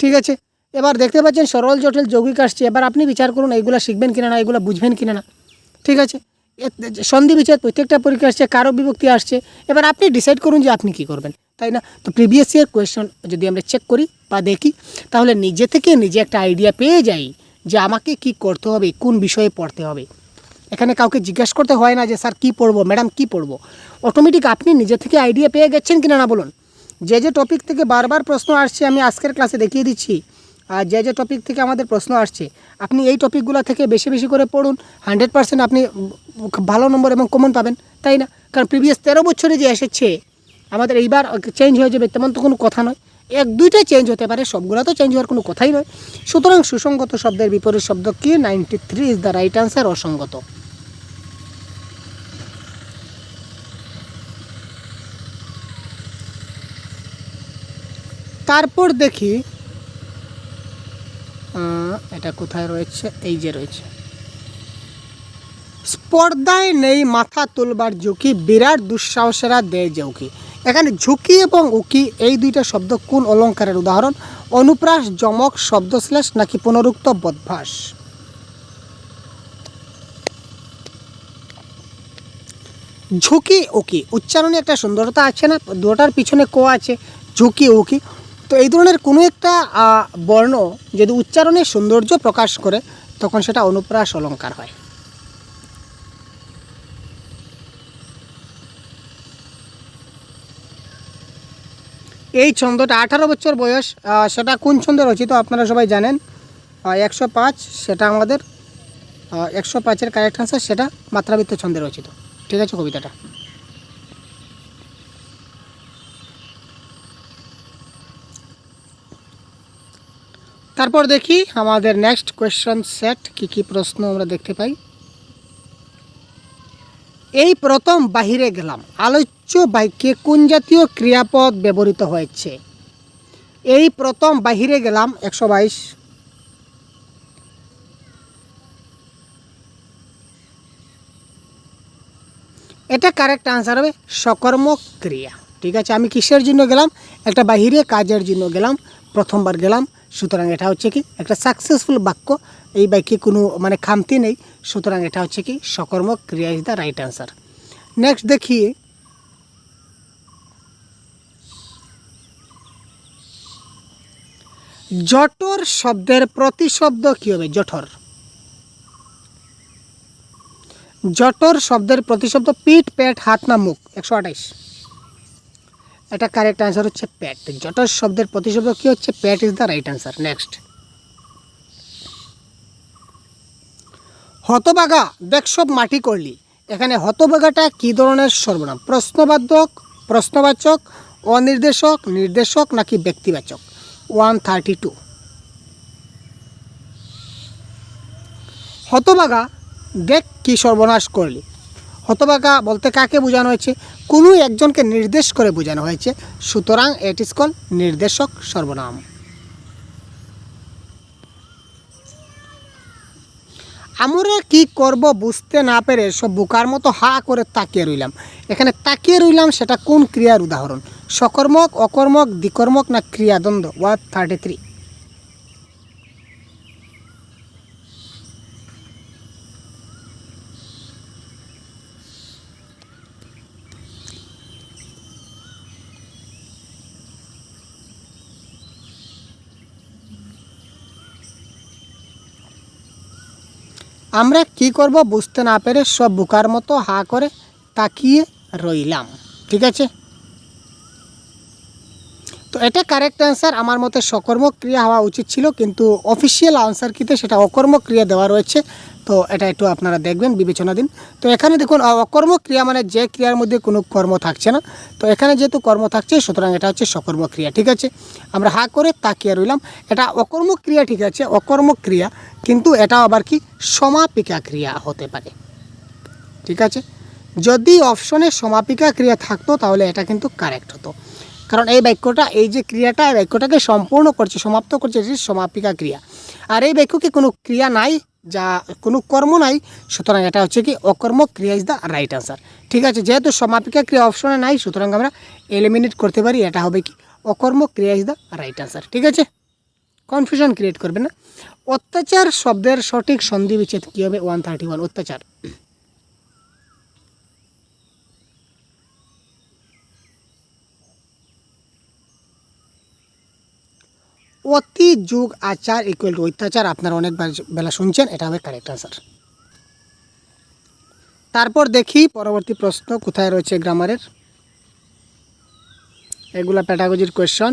ঠিক আছে, এবার দেখতে পাচ্ছেন সরল, জটিল, যৌগিক আসছে, এবার আপনি বিচার করুন এইগুলো শিখবেন কিনা না, এগুলো বুঝবেন কিনা না। ঠিক আছে, সন্ধি বিচার প্রত্যেকটা পরীক্ষা আসছে, কারো বিভক্তি আসছে, এবার আপনি ডিসাইড করুন যে আপনি কী করবেন, তাই না? তো প্রিভিয়াস ইয়ার কোয়েশ্চন যদি আমরা চেক করি বা দেখি, তাহলে নিজে থেকে নিজে একটা আইডিয়া পেয়ে যাই যে আমাকে কি করতে হবে, কোন বিষয়ে পড়তে হবে। এখানে কাউকে জিজ্ঞাসা করতে হয় না যে স্যার কী পড়বো, ম্যাডাম কী পড়বো। অটোমেটিক আপনি নিজে থেকে আইডিয়া পেয়ে গেছেন কিনা না বলুন। যে যে টপিক থেকে বারবার প্রশ্ন আসছে আমি আজকের ক্লাসে দেখিয়ে দিচ্ছি, আর যে যে টপিক থেকে আমাদের প্রশ্ন আসছে আপনি এই টপিকগুলো থেকে বেশি বেশি করে পড়ুন, 100% আপনি ভালো নম্বর এবং কমন পাবেন, তাই না? কারণ প্রিভিয়াস 13 বছরে যে এসেছে আমাদের এইবার চেঞ্জ হয়ে যাবে তেমন তো কোনো কথা নয়, 1-2টা চেঞ্জ হতে পারে, সবগুলো তো চেঞ্জ হওয়ার কোনো কথাই নয়। সুতরাং সুসংগত শব্দের বিপরীত শব্দ কি? 93 ইজ দ্য রাইট আনসার, অসঙ্গত। তারপর দেখি এটা কোথায় রয়েছে, এই যে রয়েছে, স্পর্ধায় নেই মাথা তুলবার ঝুঁকি, বিরাট দুঃসাহসেরা দেয় ঝুঁকি। এখানে ঝুঁকি এবং উকি এই দুইটা শব্দ কোন অলঙ্কারের উদাহরণ? অনুপ্রাস, যমক, শব্দশ্লেষ নাকি পুনরুক্ত বদভাস? ঝুঁকি উকি উচ্চারণে একটা সুন্দরতা আছে না, দুটার পিছনে ক আছে, ঝুঁকি উকি। তো এই ধরনের কোনো একটা বর্ণ যদি উচ্চারণে সৌন্দর্য প্রকাশ করে তখন সেটা অনুপ্রাস অলঙ্কার হয়। এই ছন্দটা 18 বছর বয়স, সেটা কোন ছন্দে রচিত আপনারা সবাই জানেন, 105, সেটা আমাদের 105-এর কারেক্ট আনসার, সেটা মাত্রাবৃত্ত ছন্দে রচিত। ঠিক আছে কবিতাটা। তারপর দেখি আমাদের নেক্সট কোয়েশ্চন সেট কী কী প্রশ্ন আমরা দেখতে পাই। এই প্রথম বাহিরে গেলাম আলোচ্য বাক্যে কোন জাতীয় ক্রিয়াপদ ব্যবহৃত হয়েছে? এই প্রথম বাহিরে গেলাম 122, এটা কারেক্ট আনসার হবে সকর্মক ক্রিয়া। ঠিক আছে, আমি কিসের জন্য গেলাম? একটা বাহিরে কাজের জন্য গেলাম, প্রথমবার গেলাম, সুতরাং এটা হচ্ছে কি একটা সাকসেসফুল বাক্য, এই বাক্যে কোনো মানে খামতি নেই, সুতরাং এটা হচ্ছে কি সকর্মক ক্রিয়া is the right answer. Next দেখি জঠর শব্দের প্রতিশব্দ কী হবে? জঠর, জঠর শব্দের প্রতিশব্দ পিঠ, পেট, হাত না মুখ? 128। এটা কারেক্ট অ্যান্সার হচ্ছে প্যাট। জটর শব্দের প্রতিশব্দ কী হচ্ছে? প্যাট is the right answer. Next, হতবাগা দেখ সব মাটি করলি। এখানে হতবাগাটা কী ধরনের সর্বনাম? প্রশ্নবাচক, প্রশ্নবাচক, অনির্দেশক, নির্দেশক নাকি ব্যক্তিবাচক? 132। হতবাগা দেখ কি সর্বনাশ করলি। হতবাগা বলতে কাকে বোঝানো হয়েছে? কোনো একজনকে নির্দেশ করে বোঝানো হয়েছে, সুতরাং এট ইজ কল নির্দেশক সর্বনাম। আমরা কি করব বুঝতে না পেরে সব বোকার মতো হা করে তাকিয়ে রইলাম। এখানে তাকিয়ে রইলাম সেটা কোন ক্রিয়ার উদাহরণ? সকর্মক, অকর্মক, দ্বিকর্মক না ক্রিয়াদ্বন্দ্ব? 133। আমরা কি করব বুঝতে না পেরে সব বোকার মতো হা করে তাকিয়ে রইলাম। ঠিক আছে, তো এটা কারেক্ট অ্যান্সার। আমার মতে সকর্মক ক্রিয়া হওয়া উচিত ছিল, কিন্তু অফিসিয়াল আনসার কিতে সেটা অকর্মক ক্রিয়া দেওয়া রয়েছে। তো এটা একটু আপনারা দেখবেন, বিবেচনা দিন। তো এখানে দেখুন অকর্মক ক্রিয়া মানে যে ক্রিয়ার মধ্যে কোনো কর্ম থাকছে না। তো এখানে যেহেতু কর্ম থাকছে সুতরাং এটা হচ্ছে সকর্মক ক্রিয়া। ঠিক আছে, আমরা হা করে তাকিয়ে রইলাম, এটা অকর্মক ক্রিয়া। ঠিক আছে, অকর্মক ক্রিয়া, কিন্তু এটা আবার কি সমাপিকা ক্রিয়া হতে পারে। ঠিক আছে, যদি অপশনে সমাপিকা ক্রিয়া থাকতো তাহলে এটা কিন্তু কারেক্ট হতো, কারণ এই বাক্যটা, এই যে ক্রিয়াটা, এই বাক্যটাকে সম্পূর্ণ করছে, সমাপ্ত করছে, এটি সমাপিকা ক্রিয়া। আর এই বাক্যকে কোনো ক্রিয়া নাই, যা কোনো কর্ম নাই, সুতরাং এটা হচ্ছে কি অকর্মক ক্রিয়া ইজ দ্য রাইট আনসার। ঠিক আছে, যেহেতু সমাপিকা ক্রিয়া অপশনে নাই সুতরাং আমরা এলিমিনেট করতে পারি, এটা হবে কি অকর্মক ক্রিয়া ইজ দ্য রাইট আনসার। ঠিক আছে, কনফিউশন ক্রিয়েট করবে না। অত্যাচার শব্দের সঠিক সন্ধি বিচ্ছেদ কী হবে? 131। অত্যাচার, অতি যুগ আচার ইকুয়াল টু অত্যাচার। আপনারা অনেকবার বেলা শুনছেন, এটা হবে কারেক্ট আনসার। তারপর দেখি পরবর্তী প্রশ্ন কোথায় রয়েছে গ্রামারের। এগুলা প্যাডাগজির কোয়েশ্চন।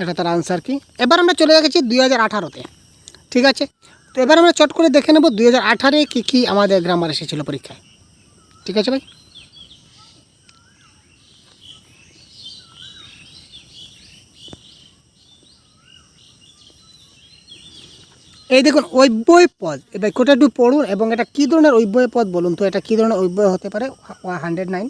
এটা তার আনসার কি? এবার আমরা চলে গেছি 2018-তে। ঠিক আছে, তো এবার আমরা চট করে দেখে নেব 2018-এ কী কী আমাদের গ্রামার এসেছিলো পরীক্ষায়। ঠিক আছে ভাই, এই দেখুন অব্যয় পদ। এই বাক্যটা একটু পড়ুন এবং এটা কী ধরনের অব্যয় পদ বলুন তো, এটা কী ধরনের অব্যয় হতে পারে? 109।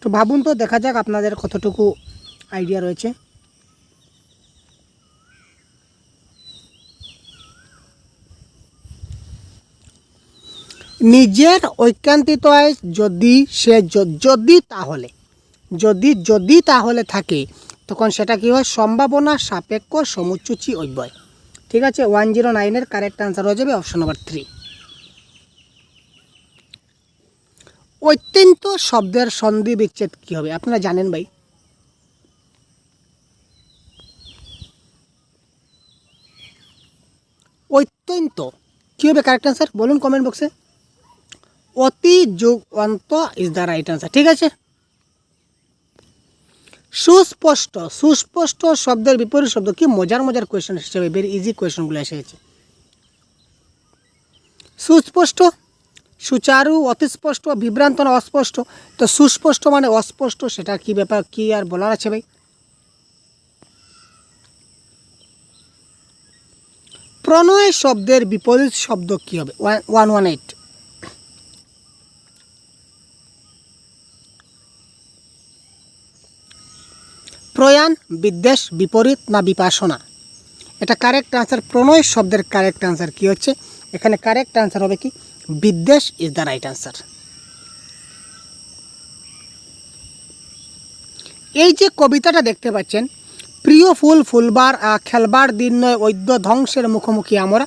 একটু ভাবুন তো, দেখা যাক আপনাদের কতটুকু আইডিয়া রয়েছে। নিজের ঐকান্তিকতায় যদি সে যদি তাহলে যদি তাহলে থাকে তখন সেটা কী হয়? সম্ভাবনা সাপেক্ষ সমুচ্চুচি অব্যয়। ঠিক আছে, 109-এর কারেক্ট আনসার হয়ে যাবে অপশন নাম্বার 3। অত্যন্ত শব্দের সন্ধি বিচ্ছেদ কী হবে? আপনারা জানেন ভাই, অত্যন্ত কী হবে কারেক্ট আনসার? বলুন কমেন্ট বক্সে। অতি যোগ অন্ত ইজ দ্য রাইট আনসার। ঠিক আছে, সুস্পষ্ট, সুস্পষ্ট শব্দের বিপরীত শব্দ কি? মজার মজার কোয়েশ্চেন হিসেবে ভেরি ইজি কোয়েশ্চেনগুলো এসেছে। সুস্পষ্ট, সুচারু, অতিস্পষ্ট, বিভ্রান্ত না অস্পষ্ট? তো সুস্পষ্ট মানে অস্পষ্ট, সেটা কি ব্যাপার, কি আর বলার আছে ভাই? প্রণয় শব্দের বিপরীত শব্দ কি হবে? 118। প্রয়াণ, বিদ্বেষ, বিপরীত না বিপাসনা? এটা কারেক্ট আনসার। প্রণয় শব্দের কারেক্ট আনসার কি হচ্ছে? এখানে কারেক্ট আনসার হবে কি? বিদ্বেষ ইজ দ্য রাইট আনসার। এই যে কবিতাটা দেখতে পাচ্ছেন, প্রিয় ফুল ফুলবার খেলবার দিন নয় বৈদ্য ধ্বংসের মুখোমুখি আমরা,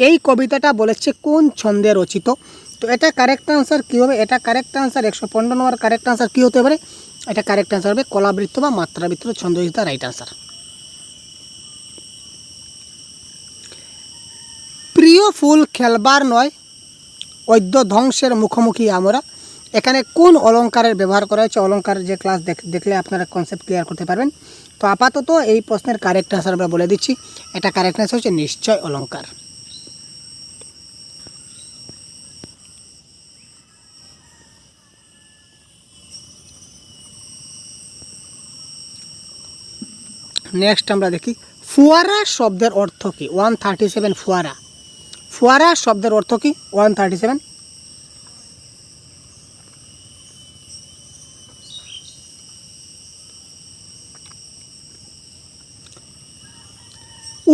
এই কবিতাটা বলেছে কোন ছন্দে রচিত? তো এটা কারেক্ট আনসার কী হবে? এটা কারেক্ট আনসার 115 নম্বর কারেক্ট আনসার কী হতে পারে? এটা কারেক্ট আনসার হবে কলাবৃত্ত বা মাত্রাবৃত্ত ছন্দ ইজ দ্য রাইট আনসার। প্রিয় ফুল খেলবার নয় বৈদ্য ধ্বংসের মুখোমুখি আমরা, এখানে কোন অলঙ্কারের ব্যবহার করা হয়েছে? অলঙ্কারের যে ক্লাস দেখলে আপনারা কনসেপ্ট ক্লিয়ার করতে পারবেন। তো আপাতত এই প্রশ্নের কারেক্ট আনসার আমরা বলে দিচ্ছি, এটা কারেক্ট আনসার হচ্ছে নিশ্চয় অলঙ্কার। নেক্সট আমরা দেখি ফুয়ারা শব্দের অর্থ কী? 137 ফুয়ারা, ফুয়ারা শব্দের অর্থ কী? 137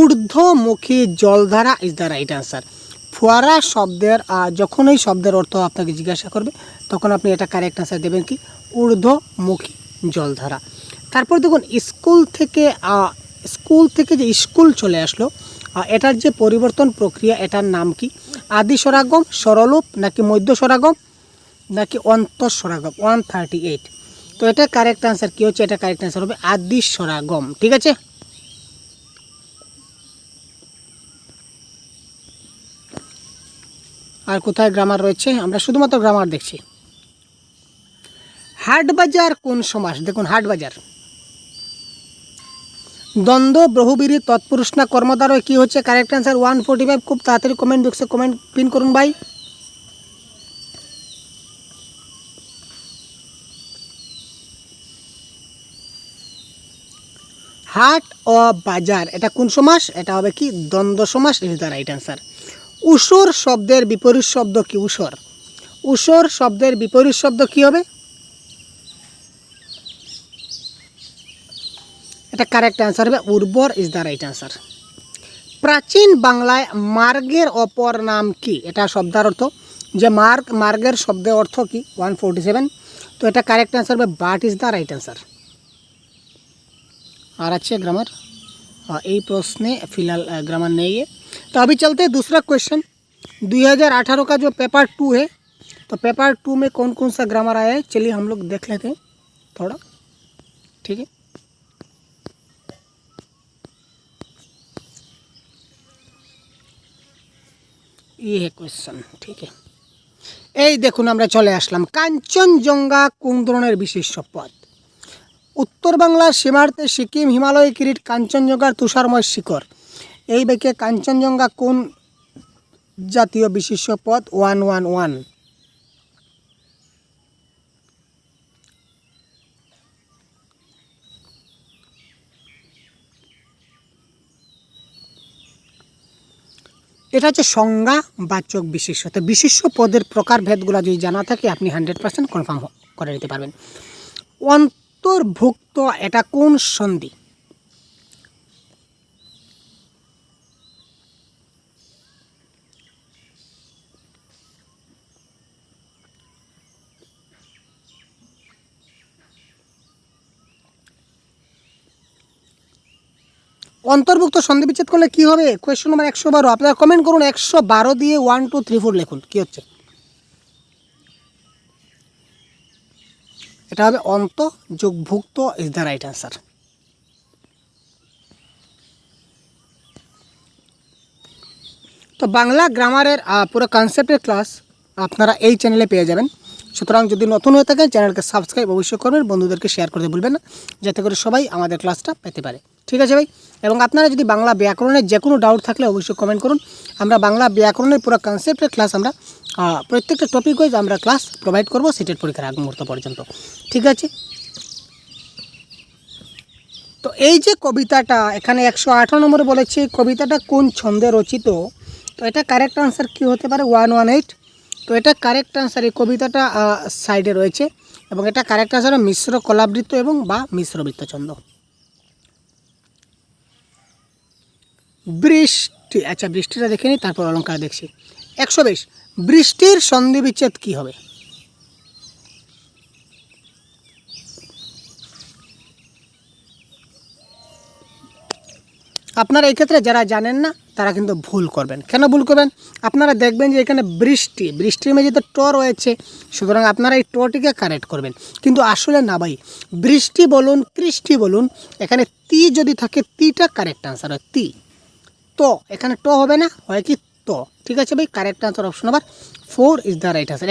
ঊর্ধ্বমুখী জলধারা ইজ দ্য রাইট আনসার। ফোয়ারা শব্দের যখনই শব্দের অর্থ আপনাকে জিজ্ঞাসা করবে তখন আপনি এটা কারেক্ট আনসার দেবেন কি? ঊর্ধ্বমুখী জলধারা। তারপর দেখুন স্কুল থেকে যে স্কুল চলে আসলো, এটার যে পরিবর্তন প্রক্রিয়া, এটার নাম কি? আদি স্বরাগম, স্বরলোপ, নাকি মধ্য স্বরাগম, নাকি অন্তঃস্বরাগম? 138। তো এটা কারেক্ট আনসার কী হচ্ছে? এটা কারেক্ট আনসার হবে আদি স্বরাগম। ঠিক আছে। আর কোথায় গ্রামার রয়েছে? আমরা শুধুমাত্র গ্রামার দেখছি। হাটবাজার কোন সমাস? দেখুন হাটবাজার দ্বন্দ্ব, বহুব্রীহি, তৎপুরুষ না কর্মদ্বারয়? কী হচ্ছে কারেক্ট অ্যান্সার? 145। খুব তাড়াতাড়ি কমেন্ট বক্সে কমেন্ট পিন করুন ভাই। হাট ও বাজার এটা কোন সমাস? এটা হবে কি? দ্বন্দ্ব সমাস ইজ দ্য রাইট অ্যান্সার। ঊষর শব্দের বিপরীত শব্দ কি? ঊষর, ঊষর শব্দের বিপরীত শব্দ কি হবে? এটা কারেক্ট অ্যান্সার হবে উর্বর ইজ দ্য রাইট অ্যান্সার। প্রাচীন বাংলায় মার্গের অপর নাম কি? এটা শব্দার্থ যে মার্গের শব্দের অর্থ কি? 147। তো এটা কারেক্ট आंसर হবে बाट इज द राइट आंसर। और अच्छे ग्रामर यही प्रश्न फिलहाल ग्रामर नहीं है। तो अभी चलते हैं दूसरा क्वेश्चन। 2018 का जो पेपर 2 है, तो पेपर 2 में कौन कौन सा ग्रामर आया है चलिए हम लोग देख लेते हैं थोड़ा। ठीक है, ये है क्वेश्चन। ठीक है, এই দেখুন আমরা চলে আসলাম। কাঞ্চনজঙ্ঘা কোন ধরনের বিশেষ্য পদ? উত্তর বাংলার সীমান্তে সিকিম হিমালয় কিরিট কাঞ্চনজঙ্ঘার তুষারময় শিখর। এই বাক্যে কাঞ্চনজঙ্ঘা কোন জাতীয় বিশেষ্য পদ? 111। এটা হচ্ছে সংজ্ঞাবাচক বিশেষ্য। তো বিশেষ্য পদের প্রকারভেদগুলো যদি জানা থাকে আপনি 100% কনফার্ম করে নিতে পারবেন। অন্তর্ভুক্ত এটা কোন সন্ধি? অন্তর্ভুক্ত সন্ধি বিচ্ছেদ করলে কি হবে? Question number 112। আপনারা কমেন্ট করুন 112 দিয়ে 1 2 3 4 লিখুন কি হচ্ছে। এটা হবে অন্ত যোগ ভুক্ত ইজ দ্য রাইট আনসার। তো বাংলা গ্রামারের পুরো কনসেপ্টের ক্লাস আপনারা এই চ্যানেলে পেয়ে যাবেন। সুতরাং যদি নতুন হয়ে থাকেন চ্যানেলকে সাবস্ক্রাইব অবশ্যই করবেন, বন্ধুদেরকে শেয়ার করতে ভুলবেন না, যাতে করে সবাই আমাদের ক্লাসটা পেতে পারে। ঠিক আছে ভাই। এবং আপনারা যদি বাংলা ব্যাকরণের যে কোনো ডাউট থাকলে অবশ্যই কমেন্ট করুন। আমরা বাংলা ব্যাকরণের পুরো কনসেপ্টের ক্লাস আমরা প্রত্যেকটা টপিক ওয়াইজ আমরা ক্লাস প্রোভাইড করব সিটের পরীক্ষার আগ মুহূর্ত পর্যন্ত। ঠিক আছে। তো এই যে কবিতাটা এখানে 118 নম্বরে বলেছে, কবিতাটা কোন ছন্দে রচিত? তো এটা কারেক্ট আনসার কী হতে পারে? 118। তো এটা কারেক্ট আনসার, এই কবিতাটা সাইডে রয়েছে এবং এটা কারেক্ট আনসার মিশ্র কলাবৃত্ত এবং বা মিশ্রবৃত্ত ছন্দ। বৃষ্টি, আচ্ছা বৃষ্টিটা দেখে নিই তারপর অলঙ্কার দেখছি। 120 বৃষ্টির সন্ধি বিচ্ছেদ কী হবে? আপনারা এই ক্ষেত্রে যারা জানেন না তারা কিন্তু ভুল করবেন। কেন ভুল করবেন? আপনারা দেখবেন যে এখানে বৃষ্টির মেঝে তো ট রয়েছে, সুতরাং আপনারা এই টটিকে কারেক্ট করবেন, কিন্তু আসলে না ভাই, বৃষ্টি বলুন কৃষ্টি বলুন, এখানে তি যদি থাকে তিটা কারেক্ট আনসার হয়, তি। তো এখানে ট হবে না, হয় কি তো। ঠিক আছে ভাই, correct answer option number 4 is the right answer.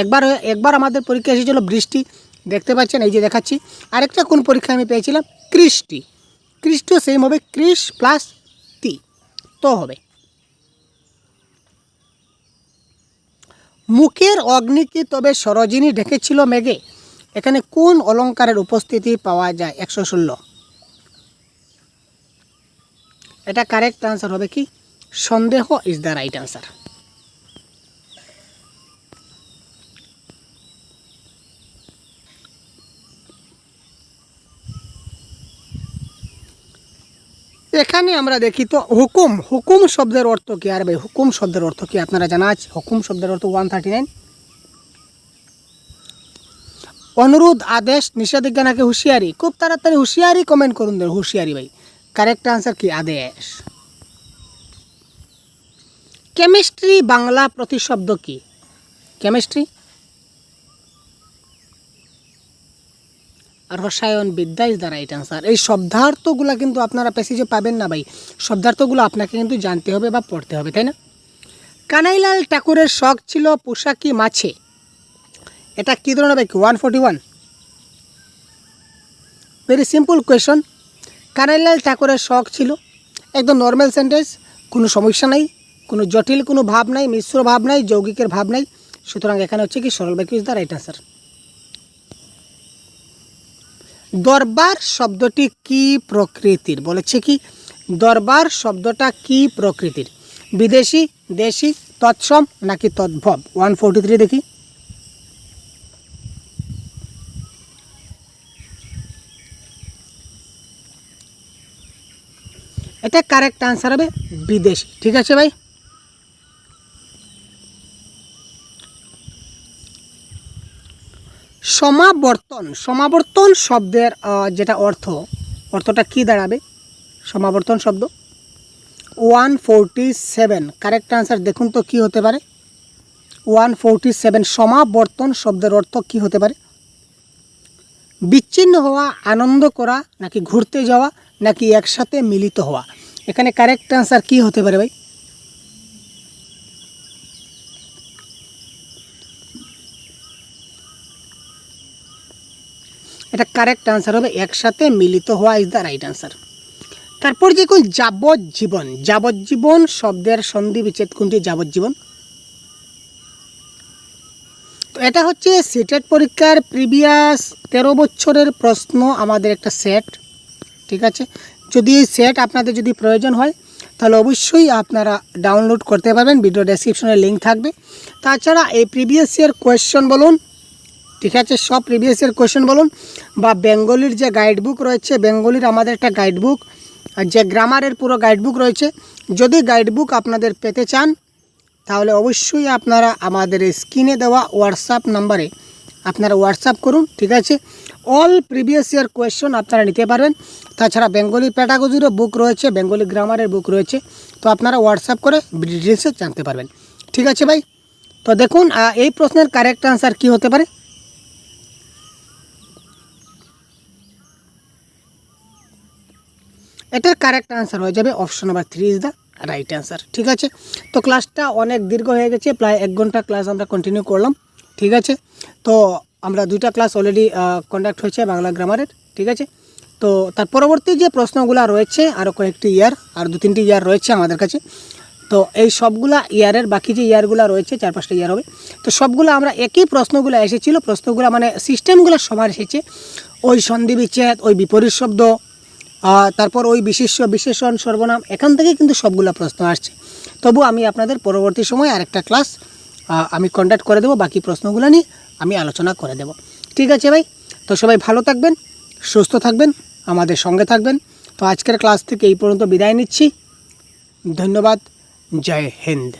একবার আমাদের পরীক্ষা এসেছিল বৃষ্টি, দেখতে পাচ্ছেন এই যে দেখাচ্ছি। আরেকটা কোন পরীক্ষা আমি পেয়েছিলাম? কৃষ্টিও সেম হবে, কৃষ প্লাস তি, তো হবে। মুখের অগ্নিকে তবে সরোজিনী ঢেকেছিল মেঘে, এখানে কোন অলঙ্কারের উপস্থিতি পাওয়া যায়? 116। এটা কারেক্ট আনসার হবে কি? সন্দেহ ইজ দ্য রাইট আনসার। এখানে আমরা দেখি তো হুকুম শব্দের অর্থ কি? আর ভাই হুকুম শব্দের অর্থ কি আপনারা জানা আছে? হুকুম শব্দের অর্থ 139। অনুরোধ, আদেশ, নিষেধাজ্ঞা নাকি হুঁশিয়ারি? খুব তাড়াতাড়ি হুঁশিয়ারি কমেন্ট করুন, হুঁশিয়ারি ভাই। কারেক্ট আনসার কি? আদেশ। কেমিস্ট্রি বাংলা প্রতিশব্দ কি? কেমিস্ট্রি। রসায়ন বিদ্যা ইজ দ্য রাইট আনসার। এই শব্দার্থগুলো কিন্তু আপনারা প্যাসেজে পাবেন না ভাই, শব্দার্থগুলো আপনাকে কিন্তু জানতে হবে বা পড়তে হবে, তাই না? কানাইলাল ঠাকুরের শখ ছিল পোশাকি মাছে, এটা কী ধরনের ভাই? 141। Very simple question. কানাইলাল ঠাকুরের শখ ছিল, একদম নর্মাল সেন্টেন্স, কোনো সমস্যা নাই, কোনো জটিল কোনো ভাব নাই, মিশ্র ভাব নাই, যৌগিকের ভাব নাই, সুতরাং এখানে হচ্ছে কি সরল বাক্য ইজ দ্য রাইট আনসার। দরবার শব্দটি কি প্রকৃতির? বলেছে কি দরবার শব্দটা কি প্রকৃতির? বিদেশি, দেশি, তৎসম নাকি তদ্ভব? 143 দেখি। এটা কারেক্ট আনসার হবে বিদেশি। ঠিক আছে ভাই। সমাবর্তন শব্দের যেটা অর্থটা কি দাঁড়াবে? সমাবর্তন শব্দ 147। কারেক্ট আনসার দেখুন তো কি হতে পারে? 147 সমাবর্তন শব্দের অর্থ কি হতে পারে? বিচ্ছিন্ন হওয়া, আনন্দ করা, নাকি ঘুরতে যাওয়া, নাকি একসাথে মিলিত হওয়া? এখানে কারেক্ট আনসার কি হতে পারে ভাই? এটা কারেক্ট আনসার হবে একসাথে মিলিত হওয়া ইজ দ্য রাইট আনসার। তারপর দেখুন যাবজ্জীবন শব্দের সন্ধি বিচ্ছেদ কোনটি? যাবজ্জীবন। তো এটা হচ্ছে সিটেট পরীক্ষার প্রিভিয়াস 13 বছরের প্রশ্ন, আমাদের একটা সেট। ঠিক আছে, যদি এই সেট আপনাদের যদি প্রয়োজন হয় তাহলে অবশ্যই আপনারা ডাউনলোড করতে পারবেন, ভিডিও ডেসক্রিপশনে লিঙ্ক থাকবে। তাছাড়া এই প্রিভিয়াস ইয়ার কোয়েশ্চন বলুন, ঠিক আছে, সব প্রিভিয়াস ইয়ার কোয়েশ্চন বলুন, বা বেঙ্গলির যে গাইড বুক রয়েছে, বেঙ্গলির আমাদের একটা গাইড বুক, যে গ্রামারের পুরো গাইড বুক রয়েছে, যদি গাইড বুক আপনাদের পেতে চান তাহলে অবশ্যই আপনারা আমাদের স্ক্রিনে দেওয়া হোয়াটসঅ্যাপ নাম্বারে আপনারা হোয়াটসঅ্যাপ করুন। ঠিক আছে, অল প্রিভিয়াস ইয়ার কোয়েশ্চন আপনারা নিতে পারবেন। তাছাড়া বেঙ্গলি প্যাডাগজিরও বুক রয়েছে, বেঙ্গলি গ্রামারের বুক রয়েছে, তো আপনারা হোয়াটসঅ্যাপ করে ডিটেলসে জানতে পারবেন। ঠিক আছে ভাই। তো দেখুন এই প্রশ্নের কারেক্ট আনসার কি হতে পারে? এটার কারেক্ট আনসার হয়ে যাবে option number 3 is the right answer. ঠিক আছে, তো ক্লাসটা অনেক দীর্ঘ হয়ে গেছে, প্রায় 1 ঘন্টা ক্লাস আমরা কন্টিনিউ করলাম। ঠিক আছে, তো আমরা 2টা ক্লাস অলরেডি কন্ডাক্ট হয়েছে বাংলা গ্রামারের। ঠিক আছে, তো তার পরবর্তী যে প্রশ্নগুলো রয়েছে আরও কয়েকটি ইয়ার, আর 2-3টি ইয়ার রয়েছে আমাদের কাছে। তো এই সবগুলা ইয়ারের বাকি যে ইয়ারগুলো রয়েছে 4-5টা ইয়ার হবে, তো সবগুলো আমরা একই প্রশ্নগুলো এসেছিল, প্রশ্নগুলো মানে সিস্টেমগুলো সমান এসেছে। ওই সন্ধি বিচ্ছেদ, ওই বিপরীত শব্দ, তারপর ওই বিশেষণ, সর্বনাম, এখান থেকে কিন্তু সবগুলো প্রশ্ন আসছে। তবু আমি আপনাদের পরবর্তী সময় আরেকটা ক্লাস আমি কন্ডাক্ট করে দেবো, বাকি প্রশ্নগুলো নিয়ে আমি আলোচনা করে দেব। ঠিক আছে ভাই, তো সবাই ভালো থাকবেন, সুস্থ থাকবেন, আমাদের সঙ্গে থাকবেন। তো আজকের ক্লাস থেকে এই পর্যন্ত বিদায় নিচ্ছি। ধন্যবাদ। জয় হিন্দ।